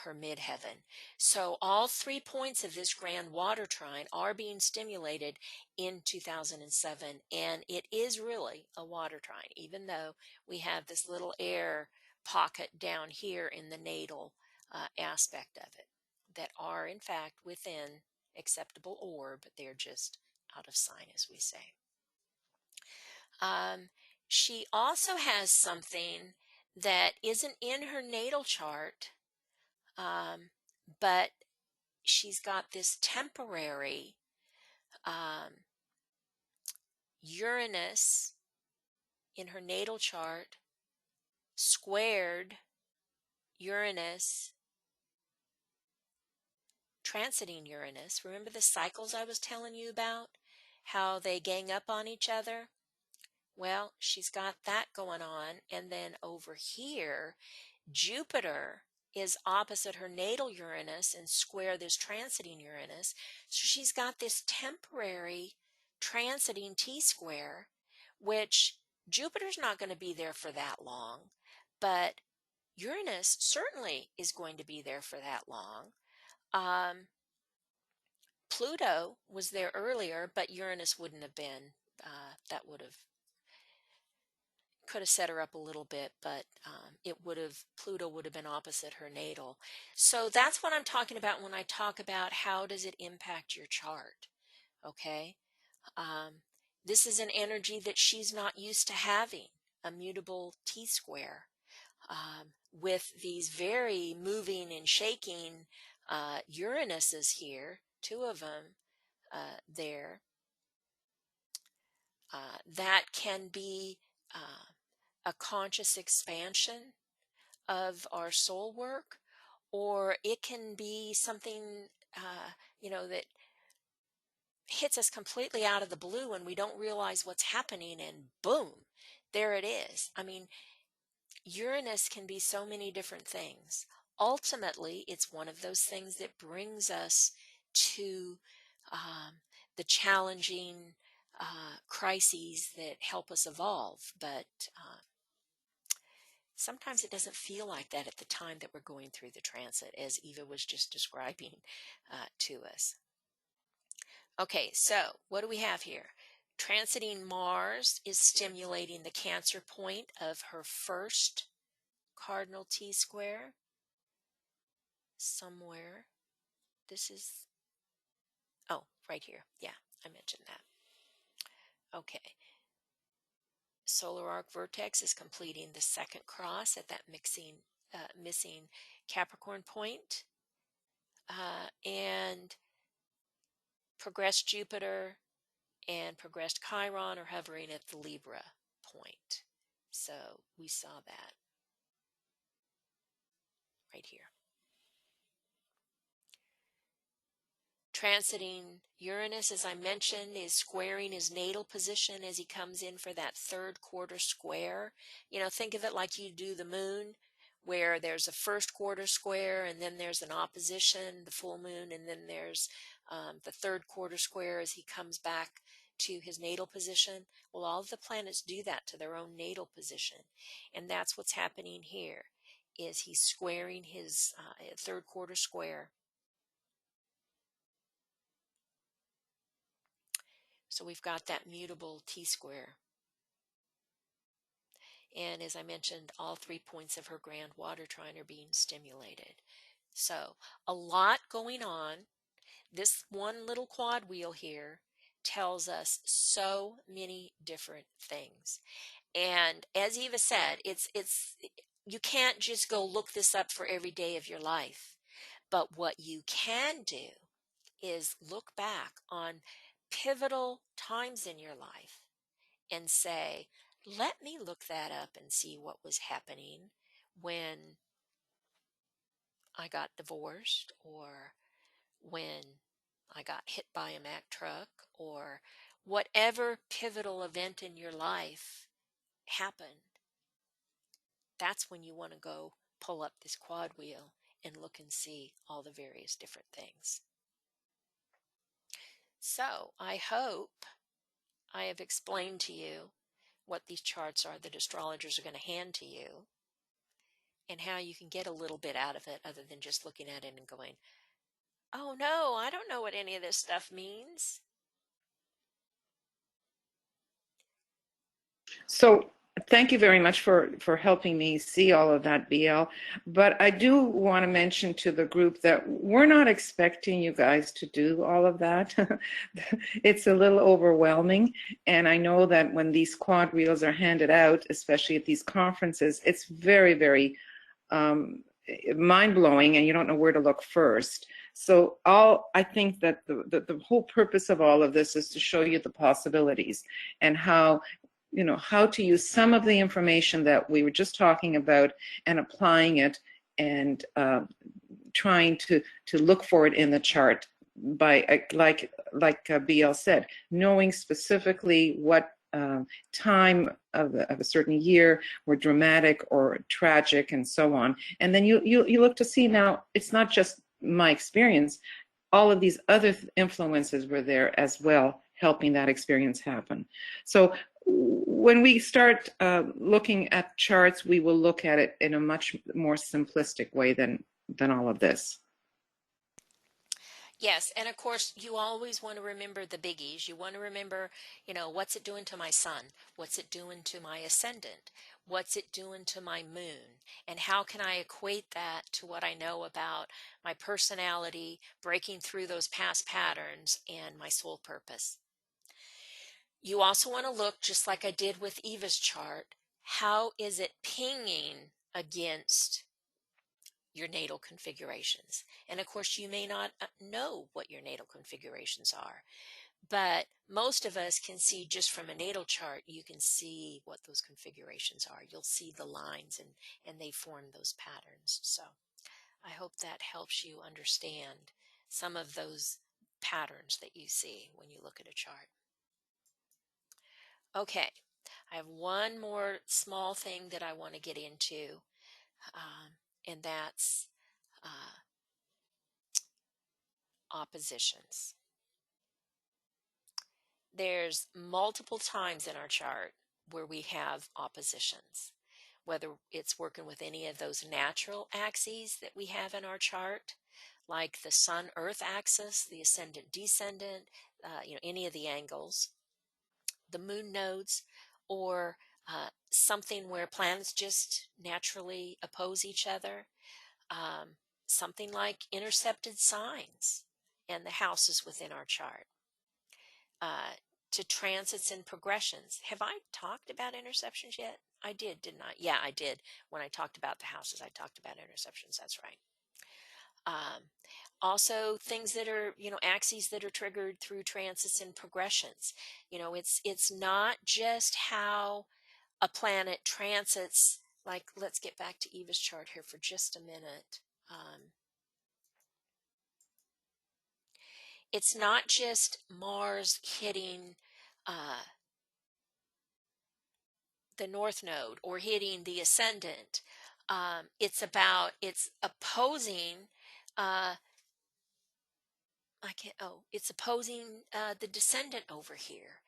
her midheaven. So all 3 points of this grand water trine are being stimulated in 2007, and it is really a water trine, even though we have this little air pocket down here in the natal aspect of it that are in fact within acceptable orb. They're just out of sign, as we say. She also has something that isn't in her natal chart, but she's got this temporary Uranus in her natal chart, squared Uranus, transiting Uranus. Remember the cycles I was telling you about? How they gang up on each other? Well, she's got that going on. And then over here, Jupiter is opposite her natal Uranus and square this transiting Uranus. So she's got this temporary transiting T-square, which Jupiter's not going to be there for that long, but Uranus certainly is going to be there for that long. Pluto was there earlier, but Uranus wouldn't have been. That could have set her up a little bit, but Pluto would have been opposite her natal. So that's what I'm talking about when I talk about how does it impact your chart. Okay. This is an energy that she's not used to having, a mutable T-square, with these very moving and shaking Uranuses here, 2 of them there. That can be a conscious expansion of our soul work, or it can be something, that hits us completely out of the blue and we don't realize what's happening, and boom, there it is. I mean, Uranus can be so many different things. Ultimately, it's one of those things that brings us to the challenging crises that help us evolve. But sometimes it doesn't feel like that at the time that we're going through the transit, as Eva was just describing to us. Okay, so what do we have here? Transiting Mars is stimulating the Cancer point of her first cardinal T-square somewhere. This is, oh, right here. Yeah, I mentioned that. Okay. Solar arc vertex is completing the second cross at that missing Capricorn point. And progressed Jupiter and progressed Chiron are hovering at the Libra point. So we saw that right here. Transiting Uranus, as I mentioned, is squaring his natal position as he comes in for that third quarter square. You know, think of it like you do the moon, where there's a first quarter square and then there's an opposition, the full moon, and then there's the third quarter square as he comes back to his natal position. Well, all of the planets do that to their own natal position. And that's what's happening here, is he's squaring his third quarter square. So we've got that mutable T-square. And as I mentioned, all 3 points of her grand water trine are being stimulated. So a lot going on. This one little quad wheel here tells us so many different things. And as Eva said, it's you can't just go look this up for every day of your life. But what you can do is look back on pivotal times in your life and say, let me look that up and see what was happening when I got divorced, or when I got hit by a Mack truck, or whatever pivotal event in your life happened. That's when you want to go pull up this quad wheel and look and see all the various different things. So I hope I have explained to you what these charts are that astrologers are going to hand to you, and how you can get a little bit out of it other than just looking at it and going, oh no, I don't know what any of this stuff means. So thank you very much for helping me see all of that, BL. But I do want to mention to the group that we're not expecting you guys to do all of that. It's a little overwhelming. And I know that when these quad wheels are handed out, especially at these conferences, it's very, very mind-blowing, and you don't know where to look first. So I think that the whole purpose of all of this is to show you the possibilities and how to use some of the information that we were just talking about and applying it, and trying to look for it in the chart by, like BL said, knowing specifically what time of a certain year were dramatic or tragic and so on. And then you look to see, now it's not just my experience, all of these other influences were there as well, helping that experience happen. So when we start looking at charts, we will look at it in a much more simplistic way than all of this. Yes, and of course, you always want to remember the biggies. You want to remember, what's it doing to my sun? What's it doing to my ascendant? What's it doing to my moon? And how can I equate that to what I know about my personality, breaking through those past patterns, and my soul purpose? You also want to look, just like I did with Eva's chart, how is it pinging against your natal configurations? And of course, you may not know what your natal configurations are, but most of us can see just from a natal chart, you can see what those configurations are. You'll see the lines, and they form those patterns. So I hope that helps you understand some of those patterns that you see when you look at a chart. Okay, I have one more small thing that I want to get into, and that's oppositions. There's multiple times in our chart where we have oppositions, whether it's working with any of those natural axes that we have in our chart, like the Sun-Earth axis, the ascendant-descendant, any of the angles, the moon nodes, or something where planets just naturally oppose each other, something like intercepted signs and the houses within our chart, to transits and progressions. Have I talked about interceptions yet? I did, didn't I? Yeah, I did. When I talked about the houses, I talked about interceptions. That's right. Also, things that are, axes that are triggered through transits and progressions. It's not just how a planet transits. Like, let's get back to Eva's chart here for just a minute. It's not just Mars hitting the North Node or hitting the Ascendant. It's opposing. It's opposing the Descendant over here.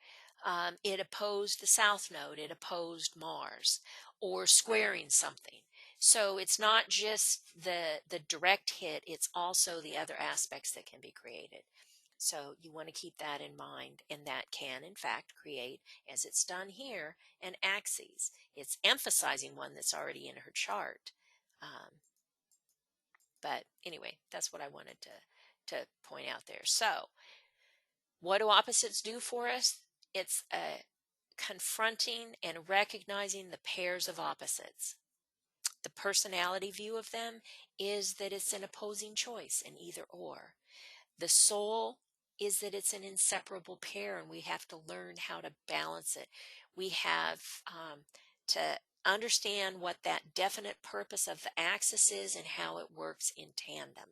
It opposed the South Node. It opposed Mars, or squaring something. So it's not just the direct hit. It's also the other aspects that can be created. So you want to keep that in mind, and that can, in fact, create, as it's done here, an axis. It's emphasizing one that's already in her chart. But anyway, that's what I wanted to point out there. So what do opposites do for us? It's confronting and recognizing the pairs of opposites. The personality view of them is that it's an opposing choice, an either or. The soul is that it's an inseparable pair, and we have to learn how to balance it. We have to understand what that definite purpose of the axis is and how it works in tandem.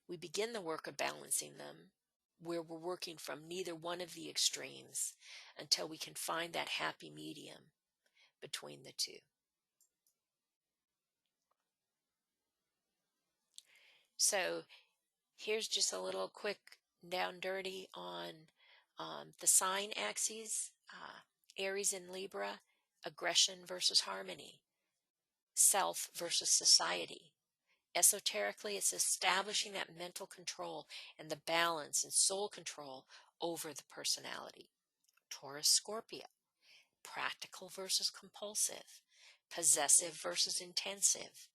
We begin the work of balancing them where we're working from neither one of the extremes until we can find that happy medium between the two. So here's just a little quick down dirty on the sign axes, Aries and Libra, aggression versus harmony, self versus society. Esoterically, it's establishing that mental control and the balance and soul control over the personality. Taurus, Scorpio, practical versus compulsive, possessive versus intensive.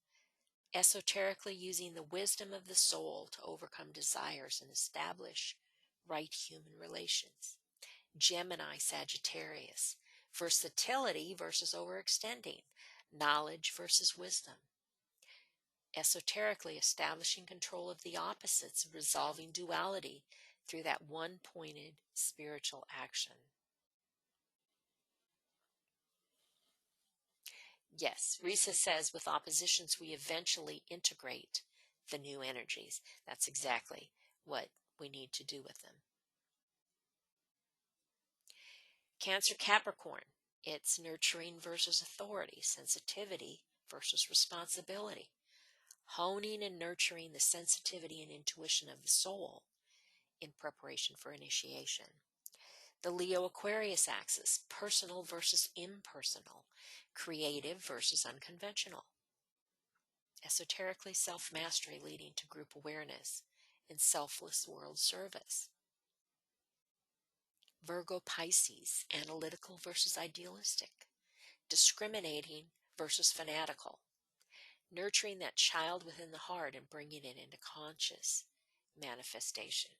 Esoterically, using the wisdom of the soul to overcome desires and establish right human relations. Gemini, Sagittarius, versatility versus overextending, knowledge versus wisdom. Esoterically, establishing control of the opposites, resolving duality through that one-pointed spiritual action. Yes, Risa says with oppositions we eventually integrate the new energies. That's exactly what we need to do with them. Cancer, Capricorn, it's nurturing versus authority, sensitivity versus responsibility, honing and nurturing the sensitivity and intuition of the soul in preparation for initiation. The Leo, Aquarius axis, personal versus impersonal, creative versus unconventional. Esoterically, self-mastery leading to group awareness and selfless world service. Virgo, Pisces, analytical versus idealistic, discriminating versus fanatical, nurturing that child within the heart and bringing it into conscious manifestation.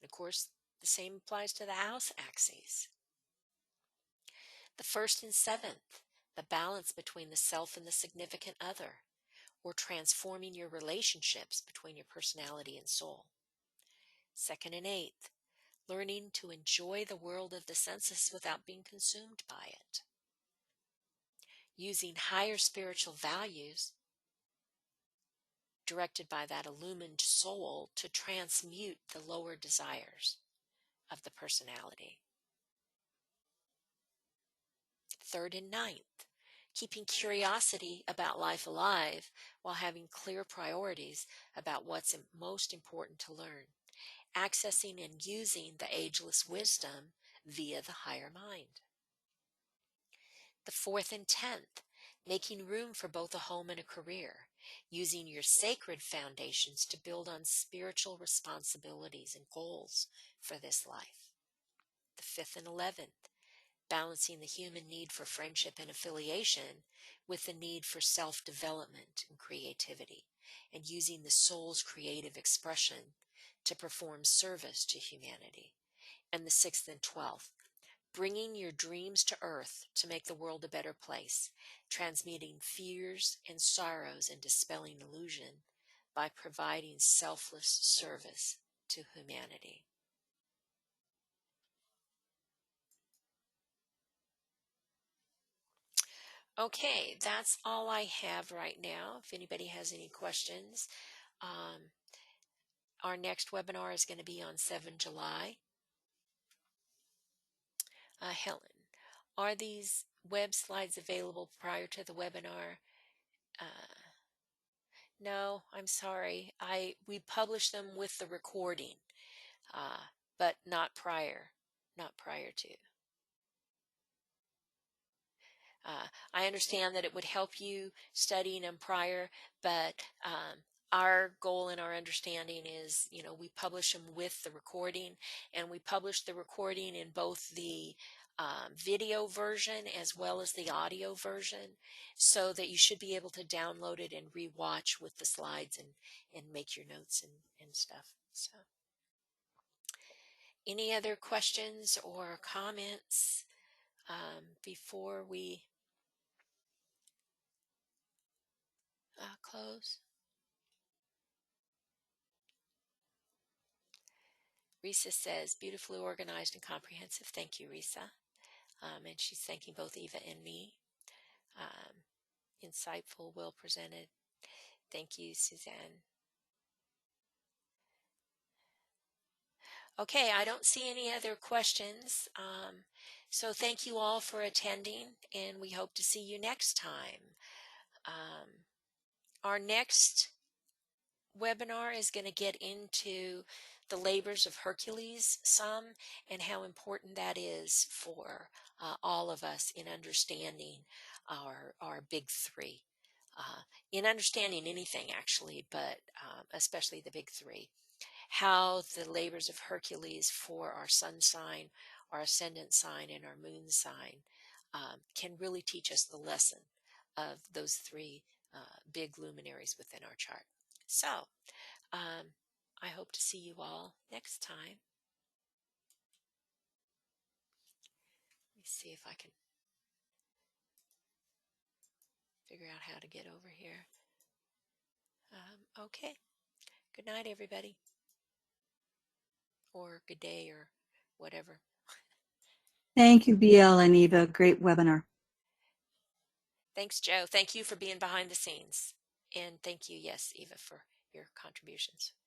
And of course, the same applies to the house axes. The 1st and 7th, the balance between the self and the significant other, or transforming your relationships between your personality and soul. 2nd and 8th, learning to enjoy the world of the senses without being consumed by it. Using higher spiritual values directed by that illumined soul to transmute the lower desires of the personality. 3rd and 9th, keeping curiosity about life alive while having clear priorities about what's most important to learn, accessing and using the ageless wisdom via the higher mind. The 4th and 10th, making room for both a home and a career, using your sacred foundations to build on spiritual responsibilities and goals for this life. The 5th and 11th, balancing the human need for friendship and affiliation with the need for self-development and creativity, and using the soul's creative expression to perform service to humanity. And the 6th and 12th, bringing your dreams to earth to make the world a better place, transmuting fears and sorrows and dispelling illusion by providing selfless service to humanity. Okay, that's all I have right now. If anybody has any questions, our next webinar is going to be on 7 July. Helen, are these web slides available prior to the webinar? No, I'm sorry. We publish them with the recording, but not prior to. I understand that it would help you studying them prior, but our goal and our understanding is, we publish them with the recording, and we publish the recording in both the video version as well as the audio version, so that you should be able to download it and rewatch with the slides and make your notes and stuff. So, any other questions or comments before we close? Risa says, beautifully organized and comprehensive. Thank you, Risa. And she's thanking both Eva and me. Insightful, well presented. Thank you, Suzanne. Okay, I don't see any other questions. So thank you all for attending, and we hope to see you next time. Our next webinar is going to get into the labors of Hercules some, and how important that is for all of us in understanding our big three, in understanding anything actually, but especially the big three. How the labors of Hercules for our sun sign, our ascendant sign, and our moon sign can really teach us the lesson of those three big luminaries within our chart. So, I hope to see you all next time. Let me see if I can figure out how to get over here. Okay. Good night, everybody. Or good day, or whatever. Thank you, BL and Eva. Great webinar. Thanks, Joe. Thank you for being behind the scenes. And thank you, yes, Eva, for your contributions.